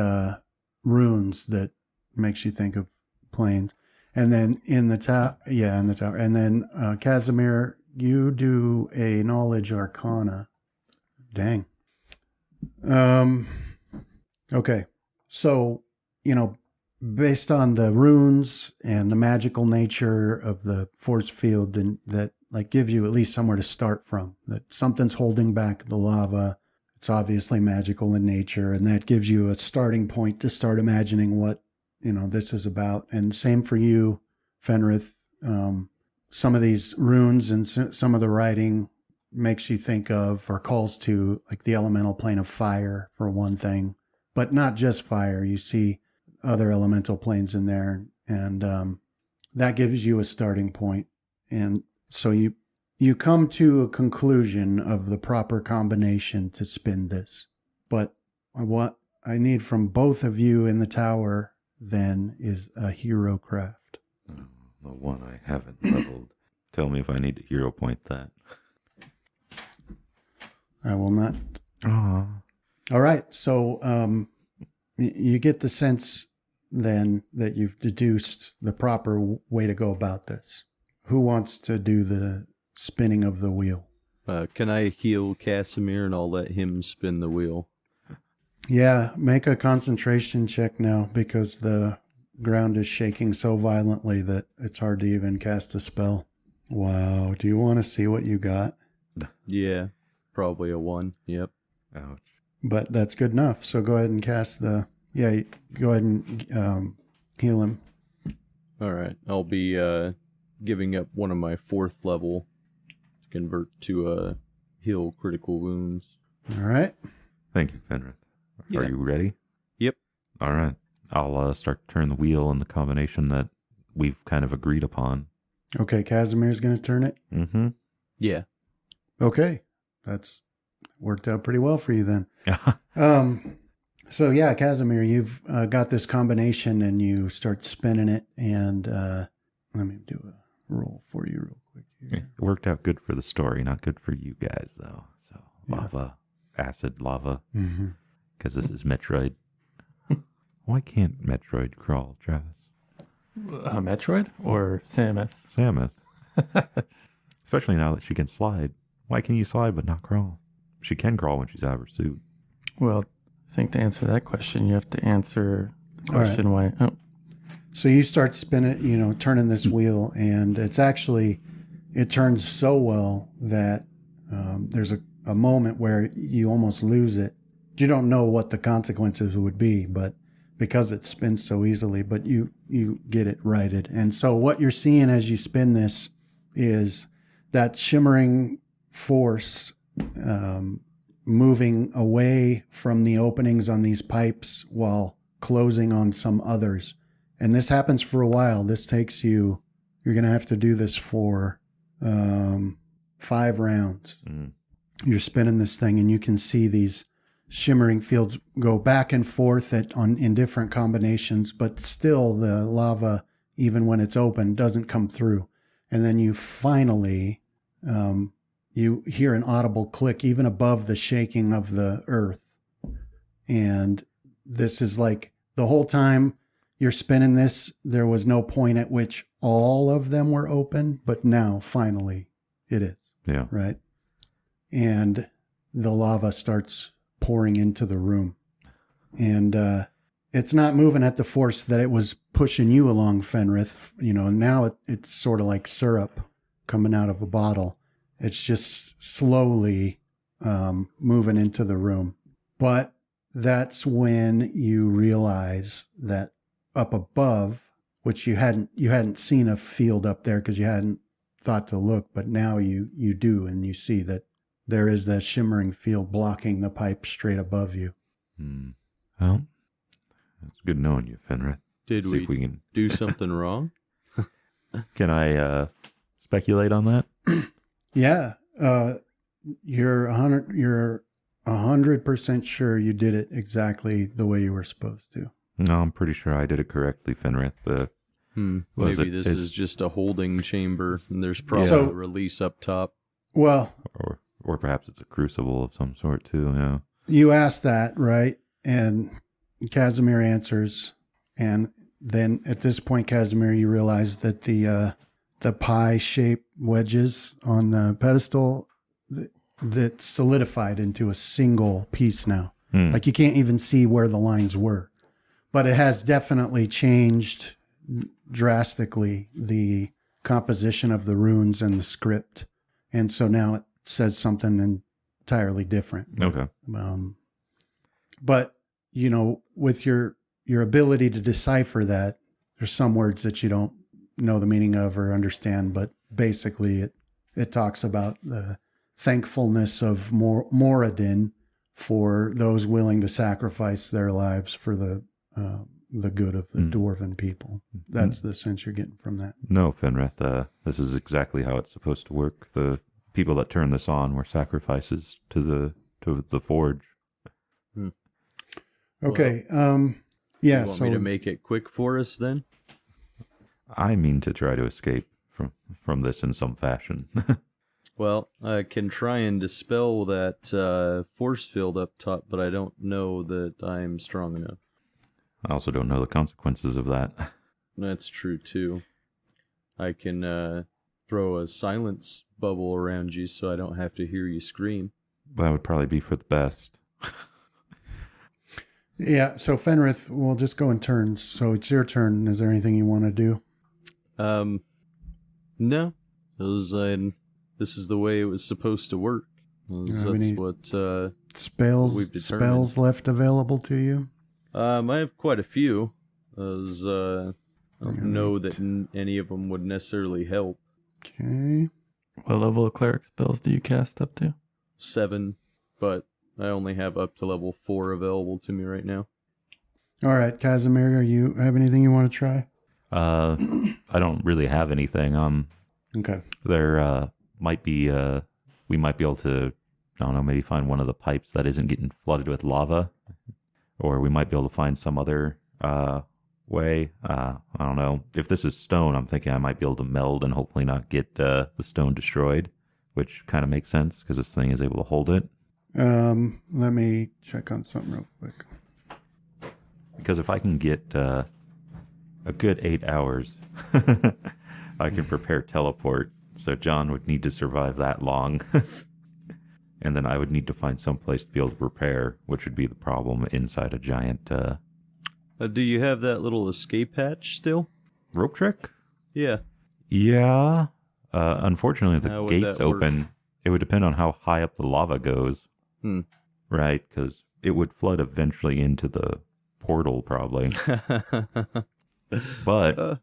runes that makes you think of planes. And then in the tower. And then Casimir, you do a knowledge arcana. Dang. Okay. So, based on the runes and the magical nature of the force field, and that like give you at least somewhere to start from, that something's holding back the lava. It's obviously magical in nature, and that gives you a starting point to start imagining what, this is about. And same for you, Fenrith. Some of these runes and some of the writing makes you think of or calls to like the elemental plane of fire for one thing, but not just fire. You see other elemental planes in there, and that gives you a starting point. And so you come to a conclusion of the proper combination to spin this. But what I need from both of you in the tower then is a hero craft. The one I haven't leveled. Tell me if I need to hero point that. I will not. Aww. All right. So you get the sense then that you've deduced the proper way to go about this. Who wants to do the spinning of the wheel? Can I heal Casimir and I'll let him spin the wheel? Yeah, make a concentration check now because the ground is shaking so violently that it's hard to even cast a spell. Wow. Do you want to see what you got? Yeah, probably a 1. Yep. Ouch. But that's good enough. So go ahead and cast the... Yeah, go ahead and heal him. All right. I'll be giving up one of my 4th level to convert to heal critical wounds. All right. Thank you, Fenrith. Yeah. Are you ready? Yep. All right. I'll start to turn the wheel in the combination that we've kind of agreed upon. Okay, Casimir's going to turn it? Mm-hmm. Yeah. Okay. That's worked out pretty well for you then. So yeah, Casimir, you've got this combination and you start spinning it, and let me do a roll for you real quick here. It worked out good for the story, not good for you guys, though. So, lava, acid, lava, because this is Metroid. Why can't Metroid crawl, Travis? Metroid or Samus? Samus. Especially now that she can slide. Why can you slide but not crawl? She can crawl when she's out of her suit. Well, I think to answer that question, you have to answer the question why. Oh, So you start spinning, turning this wheel, and it turns so well that there's a moment where you almost lose it. You don't know what the consequences would be, but because it spins so easily, but you get it righted. And so what you're seeing as you spin this is that shimmering force moving away from the openings on these pipes while closing on some others. And this happens for a while. This takes you're going to have to do this for 5 rounds. You're spinning this thing, and you can see these shimmering fields go back and forth in different combinations, but still the lava, even when it's open, doesn't come through. and then you finally you hear an audible click even above the shaking of the earth. And this is like the whole time you're spinning this, there was no point at which all of them were open, but now finally it is. Yeah. Right. And the lava starts pouring into the room. And it's not moving at the force that it was pushing you along, Fenrith. You know, now it's sort of like syrup coming out of a bottle. It's just slowly moving into the room. But that's when you realize that up above, which you hadn't seen a field up there because you hadn't thought to look, but now you do, and you see that there is that shimmering field blocking the pipe straight above you. Well, it's good knowing you, Fenrith. Did See if we can do something wrong? Can I speculate on that? Yeah, you're 100% sure you did it exactly the way you were supposed to. No, I'm pretty sure I did it correctly, Fenrith. Maybe this is just a holding chamber, and there's probably So- a release up top. Well, Or perhaps it's a crucible of some sort too. Yeah. you asked that, right? And Casimir answers, and then at this point, Casimir, you realize that the pie-shaped wedges on the pedestal that solidified into a single piece now. Like you can't even see where the lines were, but it has definitely changed drastically the composition of the runes and the script, and so now it says something entirely different. Okay. But you know, with your ability to decipher that, there's some words that you don't know the meaning of or understand, but basically it talks about the thankfulness of Moradin for those willing to sacrifice their lives for the good of the dwarven people. That's the sense you're getting from that. No, Fenrith. This is exactly how it's supposed to work. The people that turned this on were sacrifices to the forge. Okay. You want me to make it quick for us then? I mean to try to escape from this in some fashion. Well, I can try and dispel that force field up top, but I don't know that I'm strong enough. I also don't know the consequences of that. That's true, too. I can throw a silence bubble around you so I don't have to hear you scream. That would probably be for the best. Yeah, so Fenrith, we'll just go in turns. So it's your turn. Is there anything you want to do? No. This is the way it was supposed to work. That's what we've determined. Spells left available to you? I have quite a few. I don't know that any of them would necessarily help. Okay. What level of cleric spells do you cast up to? 7, but I only have up to level 4 available to me right now. All right, Casimir, you have anything you want to try? I don't really have anything. Okay. There might be we might be able to, I don't know, maybe find one of the pipes that isn't getting flooded with lava, or we might be able to find some other way. I don't know. If this is stone, I'm thinking I might be able to meld and hopefully not get the stone destroyed, which kind of makes sense because this thing is able to hold it. Let me check on something real quick. Because if I can get a good 8 hours, I can prepare teleport. So John would need to survive that long. And then I would need to find some place to be able to prepare, which would be the problem inside a giant Do you have that little escape hatch still? rope trick. Yeah. Yeah. Unfortunately, the How would gate's that work? open. It would depend on how high up the lava goes. Right? Because it would flood eventually into the portal, probably. But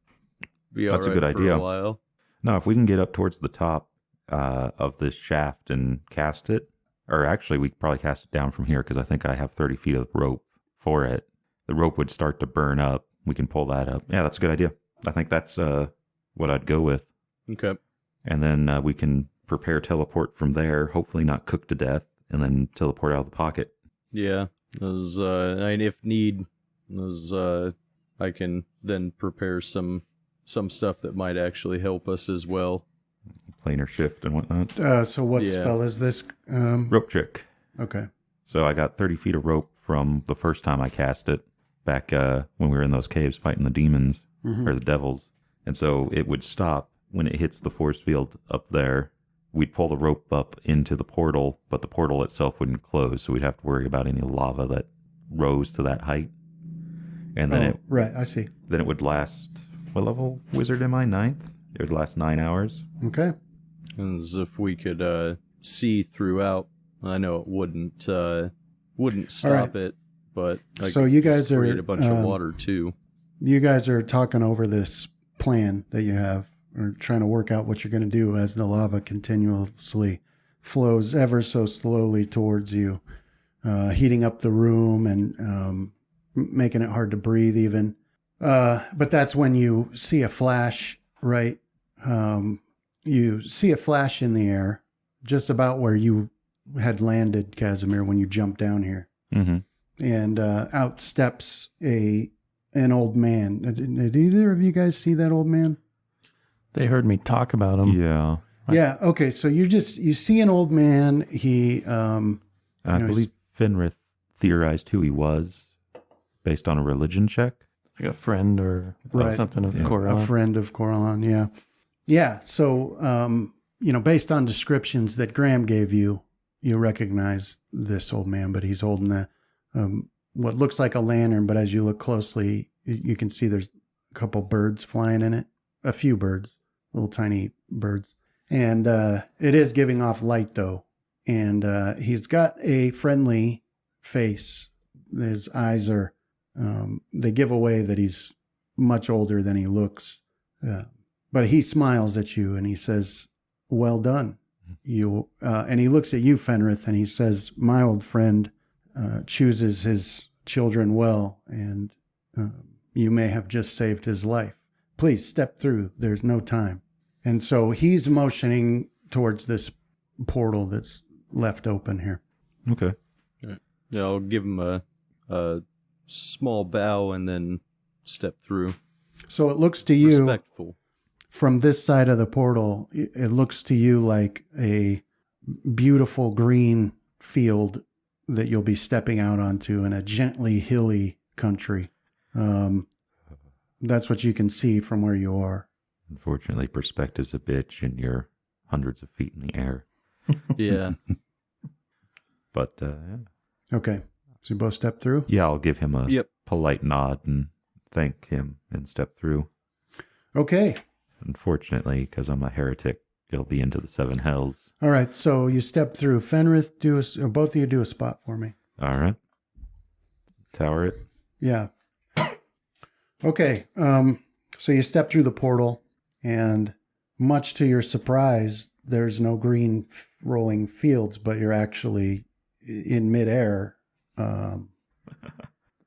Be That's a all good right for idea. a while. no, if we can get up towards the top of this shaft and cast it, or actually, we could probably cast it down from here because I think I have 30 feet of rope for it. The rope would start to burn up. We can pull that up. Yeah, that's a good idea. I think that's what I'd go with. Okay. And then we can prepare teleport from there, hopefully not cook to death, and then teleport out of the pocket. Yeah. If need, I can then prepare some some stuff that might actually help us as well. Planar shift and whatnot. So what Yeah. spell is this? Rope trick. Okay. So I got 30 feet of rope from the first time I cast it back when we were in those caves fighting the demons or the devils. And so it would stop when it hits the force field up there. We'd pull the rope up into the portal, but the portal itself wouldn't close. So we'd have to worry about any lava that rose to that height. And then right. I see. then it would last, what level wizard am I? 9th? It would last 9 hours. Okay. As if we could see throughout. I know it wouldn't stop it, but So you guys are, create a bunch of water too. You guys are talking over this plan that you have, or trying to work out what you're going to do as the lava continuously flows ever so slowly towards you, heating up the room and making it hard to breathe even. But that's when you see a flash, right? You see a flash in the air just about where you had landed, Casimir, when you jumped down here. Mm-hmm. And out steps an old man. Did either of you guys see that old man? They heard me talk about him. Yeah. Yeah. Okay. So you see an old man. He, I believe Fenrith theorized who he was based on a religion check. Like a friend or Right. something of Yeah. Korra. a friend of Coralon. Yeah. Yeah. So, based on descriptions that Graham gave you, you recognize this old man, but he's holding what looks like a lantern. But as you look closely, you can see there's a couple birds flying in it, a few birds, little tiny birds. And it is giving off light, though. And he's got a friendly face. His eyes are, they give away that he's much older than he looks. But he smiles at you and he says, "Well done." And he looks at you, Fenrith, and he says, "My old friend chooses his children well, and you may have just saved his life. Please step through. There's no time." And so he's motioning towards this portal that's left open here. Okay. Yeah, I'll give him a small bow and then step through. So it looks to you, Respectful. from this side of the portal, it looks to you like a beautiful green field that you'll be stepping out onto in a gently hilly country. That's what you can see from where you are. Unfortunately, perspective's a bitch and you're hundreds of feet in the air. Yeah. But Okay. So you both step through? yeah, I'll give him a Yep. polite nod and thank him and step through. Okay. Unfortunately, because I'm a heretic, it'll be into the 7 hells. All right. So you step through. Fenrith, both of you do a spot for me. All right. Tower it. Yeah. Okay. So you step through the portal, and much to your surprise, there's no green rolling fields, but you're actually in midair,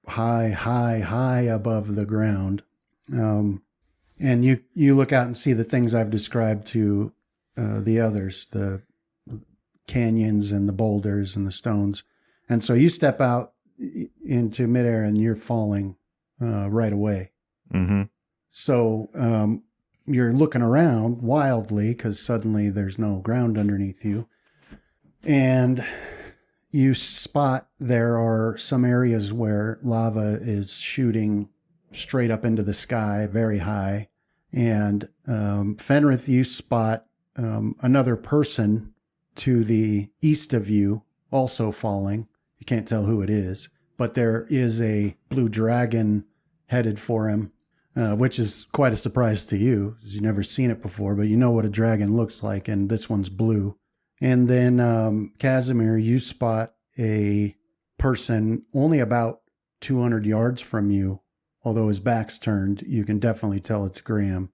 high above the ground. And you look out and see the things I've described to the others, the canyons and the boulders and the stones. And so you step out into midair and you're falling right away. Mm-hmm. So you're looking around wildly because suddenly there's no ground underneath you. And you spot there are some areas where lava is shooting straight up into the sky, very high. And Fenrith, you spot another person to the east of you also falling. You can't tell who it is, but there is a blue dragon headed for him, which is quite a surprise to you, because you've never seen it before, but you know what a dragon looks like, and this one's blue. And then, Casimir, you spot a person only about 200 yards from you, although his back's turned. You can definitely tell it's Graham.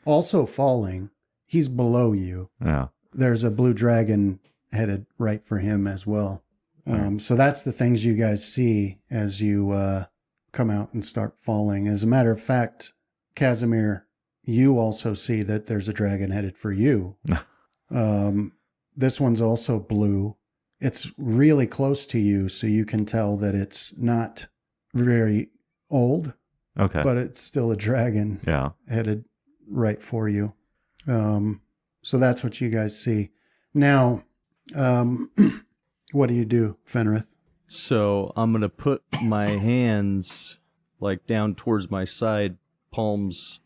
Also falling, he's below you. Yeah. There's a blue dragon headed right for him as well. So that's the things you guys see as you come out and start falling. As a matter of fact, Casimir, you also see that there's a dragon headed for you. This one's also blue. It's really close to you, so you can tell that it's not very old. Okay. but it's still a dragon Yeah. headed right for you. So that's what you guys see. Now, what do you do, Fenrith? So I'm going to put my hands like down towards my side, palms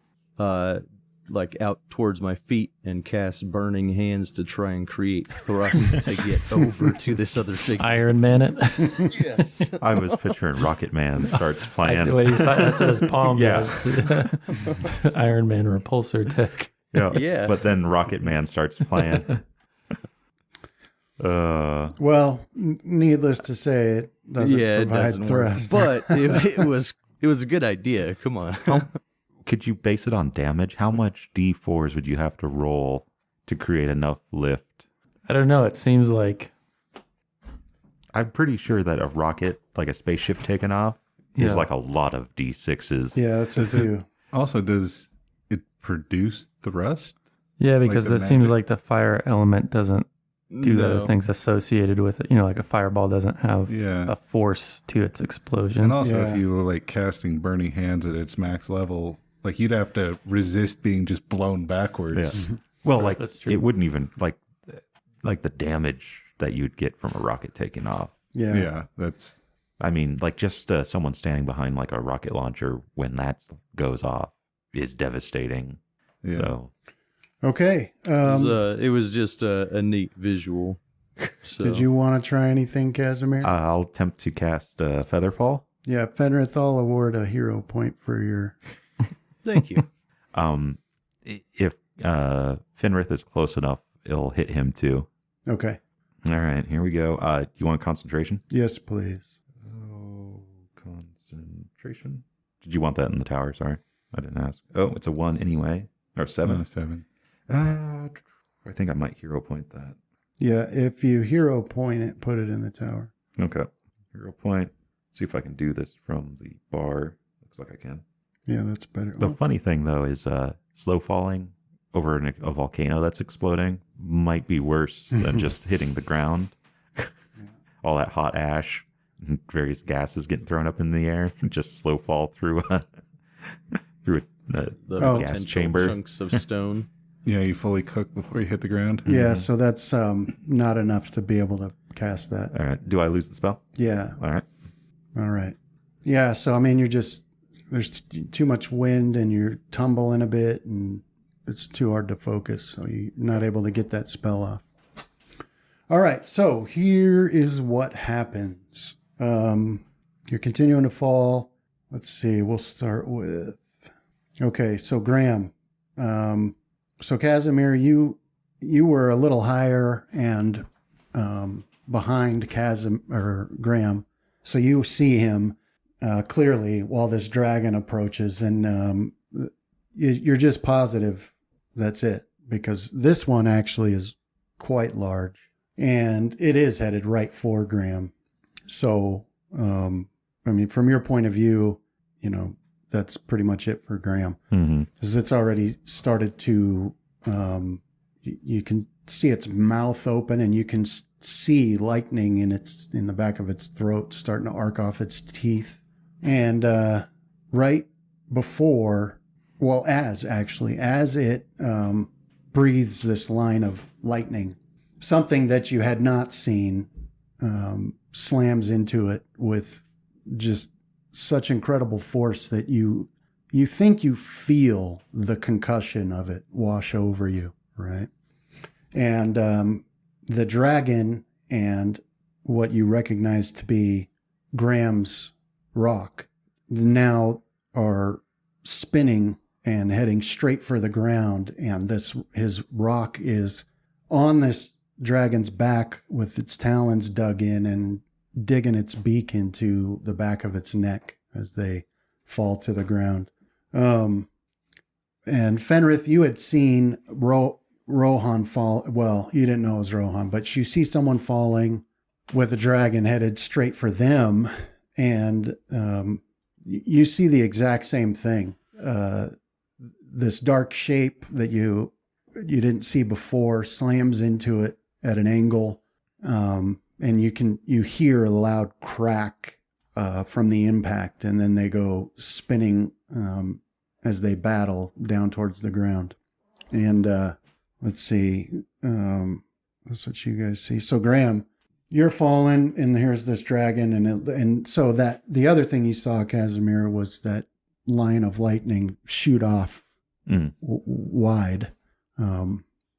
like out towards my feet, and cast Burning Hands to try and create thrust to get over to this other figure. Iron Man it. Yes. I was picturing Rocket Man starts I see playing. what he said. That said his palms. Yeah. Iron Man repulsor tech. Yeah. Yeah. But then Rocket Man starts playing. Well, needless to say, it doesn't It provide doesn't thrust. work. But it was a good idea. Come on. Could you base it on damage? How much D4s would you have to roll to create enough lift? I don't know. It seems like I'm pretty sure that a rocket, like a spaceship taking off, is Yeah. like a lot of D6s. Yeah, that's a few. Also, does it produce thrust? yeah, because the that seems magnet? like the fire element doesn't do No. those things associated with it. You know, like a fireball doesn't have Yeah. a force to its explosion. And also, Yeah. if you were like casting Burning Hands at its max level, like you'd have to resist being just blown backwards. Yeah. Well, like That's true. it wouldn't even like the damage that you'd get from a rocket taking off. Yeah. Yeah, that's I mean, like just someone standing behind like a rocket launcher when that goes off is devastating. yeah. So Okay. It was just a neat visual. So. Did you want to try anything, Casimir? I'll attempt to cast Featherfall. Yeah, Fenrith, I'll award a hero point for your. Thank you. If Fenrith is close enough, it'll hit him too. Okay. All right, here we go. Do you want concentration? Yes, please. Oh, concentration. Did you want that in the tower? Sorry, I didn't ask. Oh, it's a 1 anyway. Or 7. 7. I think I might hero point that. Yeah, if you hero point it, put it in the tower. Okay. Hero point. See if I can do this from the bar. Looks like I can. Yeah, that's better. The Oh, funny thing, though, is slow falling over a volcano that's exploding might be worse than just hitting the ground. All that hot ash and various gases getting thrown up in the air. Just slow fall through through The Oh. gas potential chambers. chunks of stone. Yeah, you fully cook before you hit the ground. yeah, so that's not enough to be able to cast that. All right. Do I lose the spell? Yeah. All right. All right. Yeah, so I mean, there's too much wind and you're tumbling a bit and it's too hard to focus. So you're not able to get that spell off. All right. So here is what happens. You're continuing to fall. Let's see. We'll start with, okay. So Graham, so Casimir, you were a little higher and, behind Graham. So you see him clearly while this dragon approaches, and you're just positive that's it, because this one actually is quite large, and it is headed right for Graham. So, I mean, from your point of view, you know, that's pretty much it for Graham, because it's already started to, you can see its mouth open, and you can see lightning in the back of its throat starting to arc off its teeth. And right before, well, as it breathes this line of lightning, something that you had not seen slams into it with just such incredible force that you think you feel the concussion of it wash over you, right? And the dragon and what you recognize to be Graham's rock now are spinning and heading straight for the ground. And his rock is on this dragon's back with its talons dug in and digging its beak into the back of its neck as they fall to the ground. And Fenrith, you had seen Rohan fall. Well, you didn't know it was Rohan, but you see someone falling with a dragon headed straight for them. And you see the exact same thing. This dark shape that you didn't see before slams into it at an angle. And you hear a loud crack from the impact, and then they go spinning as they battle down towards the ground. And let's see, that's what you guys see. So Graham, you're falling, and here's this dragon, and so that the other thing you saw, Casimir, was that line of lightning shoot off wide,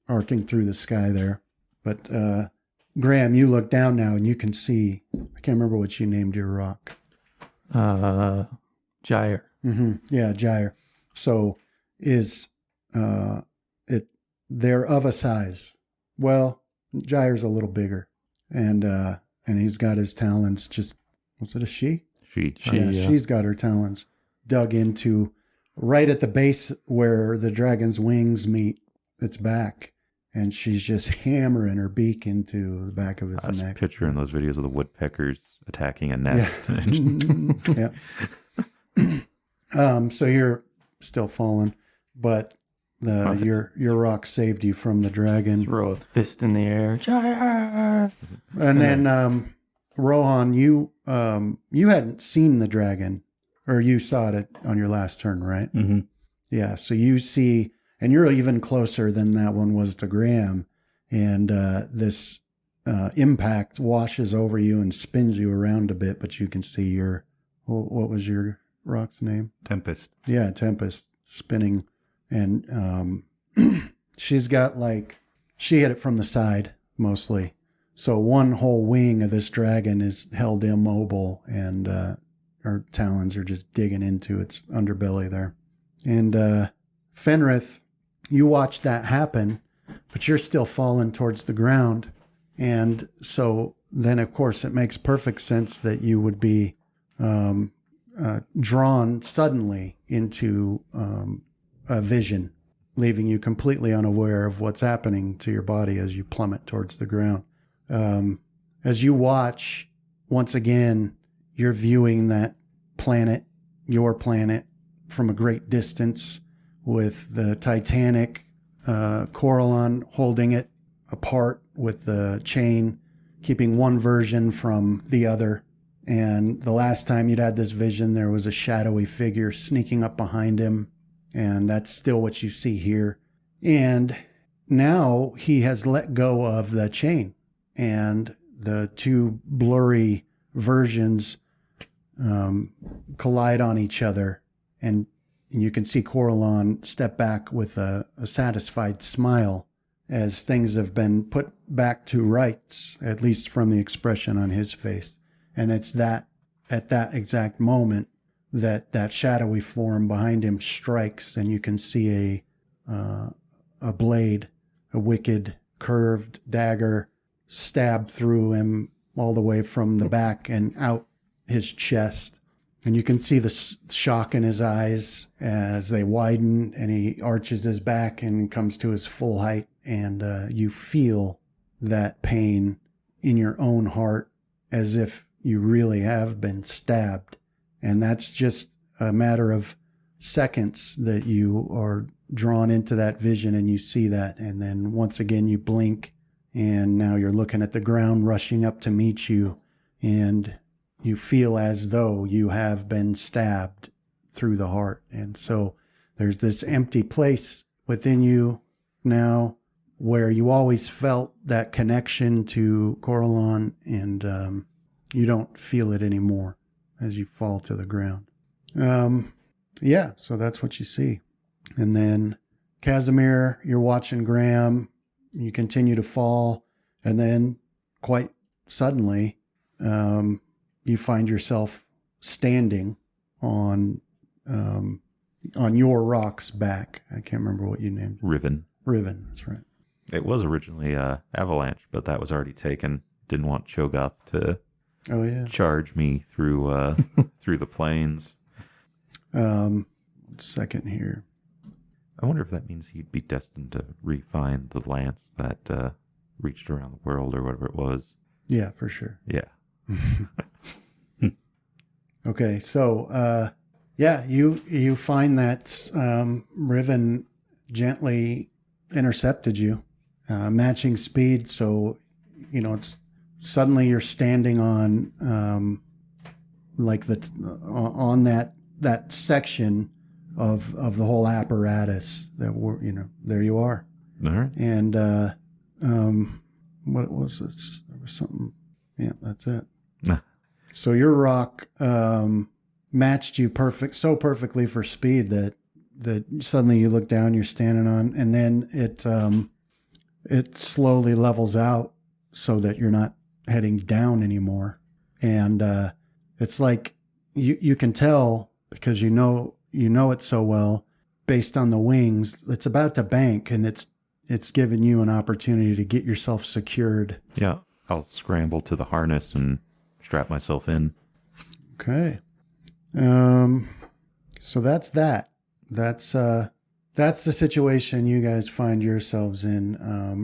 arcing through the sky there. But Graham, you look down now, and you can see. I can't remember what you named your rock. Gyre. Yeah, gyre. So is they're of a size. Well, gyre's a little bigger, and he's got his talons. Just was it a she? She. Yeah, she's got her talons dug into right at the base where the dragon's wings meet its back, and she's just hammering her beak into the back of his I was neck. picturing those videos of the woodpeckers attacking a nest. Yeah. So you're still falling, but your rock saved you from the dragon. Throw a fist in the air. Gyre! And then Rohan, you hadn't seen the dragon, or you saw it on your last turn, right? Mm-hmm. Yeah. So you see, and you're even closer than that one was to Graham, and this impact washes over you and spins you around a bit, but you can see your, what was your rock's name? Tempest. Yeah, Tempest spinning. And she's got she hit it from the side mostly. So one whole wing of this dragon is held immobile, and her talons are just digging into its underbelly there. And Fenrith, you watch that happen, but you're still falling towards the ground. And so then, of course, it makes perfect sense that you would be drawn suddenly into a vision, leaving you completely unaware of what's happening to your body as you plummet towards the ground. As you watch, once again, you're viewing that planet, your planet, from a great distance, with the Titanic, Corellon holding it apart with the chain, keeping one version from the other. And the last time you'd had this vision, there was a shadowy figure sneaking up behind him. And that's still what you see here. And now he has let go of the chain, and the two blurry versions collide on each other. And you can see Corellon step back with a satisfied smile as things have been put back to rights, at least from the expression on his face. And it's that at that exact moment that shadowy form behind him strikes, and you can see a blade, a wicked curved dagger, stab through him all the way from the back and out his chest. And you can see the shock in his eyes as they widen, and he arches his back and comes to his full height. And you feel that pain in your own heart, as if you really have been stabbed. And that's just a matter of seconds that you are drawn into that vision, and you see that. And then once again, you blink, and now you're looking at the ground rushing up to meet you, and you feel as though you have been stabbed through the heart. And so there's this empty place within you now where you always felt that connection to Corellon, and you don't feel it anymore as you fall to the ground. So that's what you see. And then Casimir, you're watching Graham, you continue to fall, and then quite suddenly, you find yourself standing on your rock's back. I can't remember what you named it. Riven. Riven, that's right. It was originally Avalanche, but that was already taken. Didn't want Cho'Gath to charge me through through the plains. Second here. I wonder if that means he'd be destined to refine the lance that reached around the world, or whatever it was. Yeah, for sure. Yeah. Okay, so you find that Riven gently intercepted you, matching speed. So it's suddenly you're standing on like on that section of the whole apparatus that there you are. All right. And what was this? There was something. Yeah, that's it. Nah. So your rock matched you so perfectly for speed that suddenly you look down, you're standing on, and then it slowly levels out so that you're not heading down anymore. And it's like you can tell, because you know it so well, based on the wings, it's about to bank, and it's giving you an opportunity to get yourself secured. Yeah. I'll scramble to the harness and strap myself in. Okay. So that's that. That's the situation you guys find yourselves in.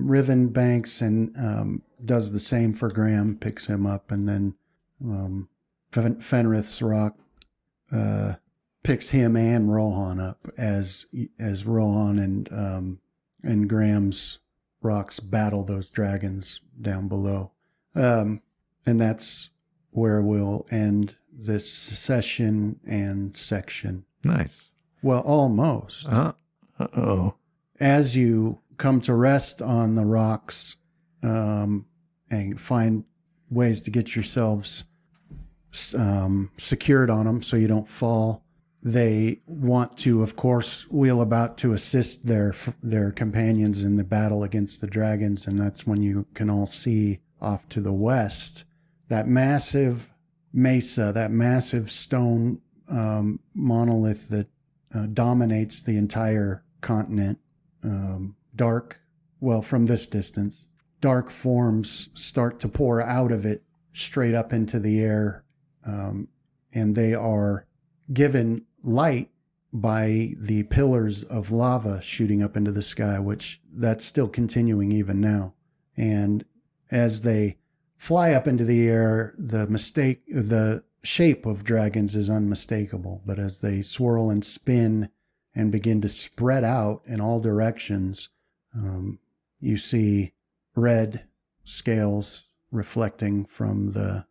Riven banks and does the same for Graham, picks him up, and then Fenrith's rock picks him and Rohan up as Rohan and Graham's rocks battle those dragons down below. And that's where we'll end this session and section. Nice. Well, almost. Uh-oh. As you come to rest on the rocks and find ways to get yourselves secured on them so you don't fall, they want to, of course, wheel about to assist their companions in the battle against the dragons, and that's when you can all see off to the west that massive mesa, that massive stone monolith that dominates the entire continent. Dark, well, from this distance, dark forms start to pour out of it straight up into the air, and they are given light by the pillars of lava shooting up into the sky, which that's still continuing even now. And as they fly up into the air, the shape of dragons is unmistakable. But as they swirl and spin and begin to spread out in all directions, you see red scales reflecting from the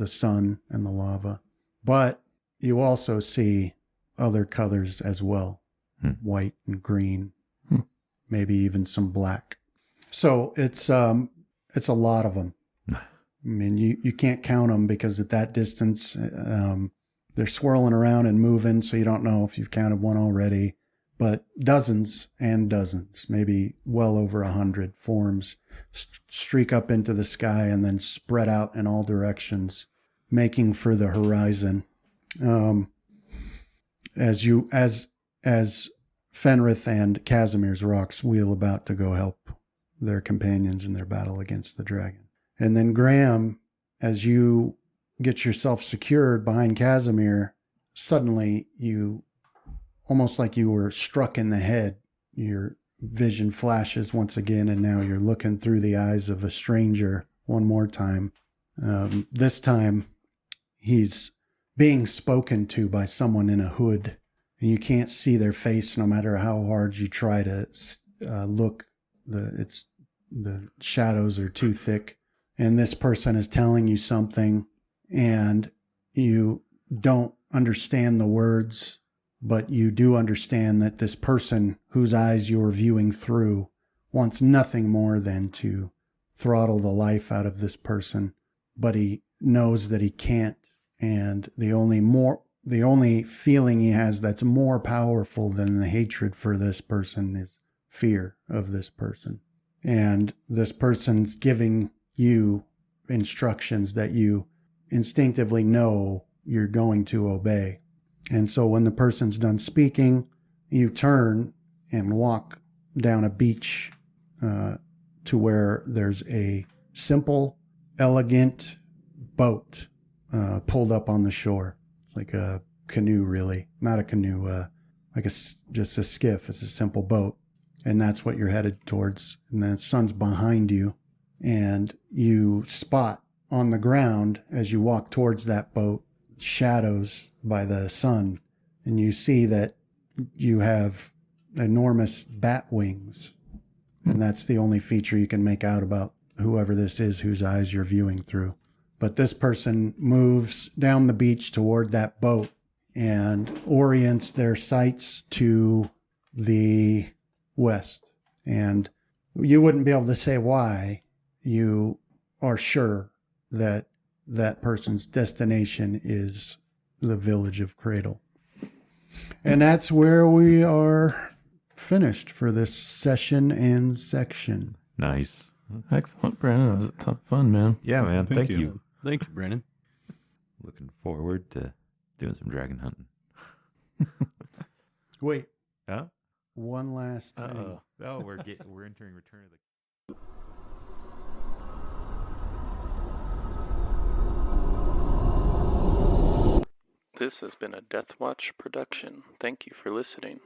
sun and the lava. But you also see other colors as well, white and green, maybe even some black. So it's a lot of them. I mean, you can't count them because at that distance, they're swirling around and moving, so you don't know if you've counted one already. But dozens and dozens, maybe well over 100 forms streak up into the sky and then spread out in all directions, making for the horizon. As Fenrith and Casimir's rocks wheel about to go help their companions in their battle against the dragon. And then Graham, as you get yourself secured behind Casimir, suddenly you, almost like you were struck in the head, your vision flashes once again, and now you're looking through the eyes of a stranger one more time. This time, he's being spoken to by someone in a hood, and you can't see their face no matter how hard you try to look. The shadows are too thick, and this person is telling you something, and you don't understand the words, but you do understand that this person whose eyes you're viewing through wants nothing more than to throttle the life out of this person, but he knows that he can't. And the only feeling he has that's more powerful than the hatred for this person is fear of this person. And this person's giving you instructions that you instinctively know you're going to obey. And so when the person's done speaking, you turn and walk down a beach to where there's a simple, elegant boat pulled up on the shore. It's like a canoe, really. Not a canoe, just a skiff. It's a simple boat. And that's what you're headed towards. And the sun's behind you. And you spot on the ground as you walk towards that boat shadows by the sun. And you see that you have enormous bat wings. And that's the only feature you can make out about whoever this is whose eyes you're viewing through. But this person moves down the beach toward that boat and orients their sights to the west. And you wouldn't be able to say why. You are sure that that person's destination is the village of Cradle. And that's where we are finished for this session and section. Nice. Excellent, Brandon. It was a ton of fun, man. Yeah, man. Thank you. Thank you, Brandon. Looking forward to doing some dragon hunting. Wait, Huh? one last thing. Uh-oh. Oh, we're entering Return of the. This has been a Death Watch production. Thank you for listening.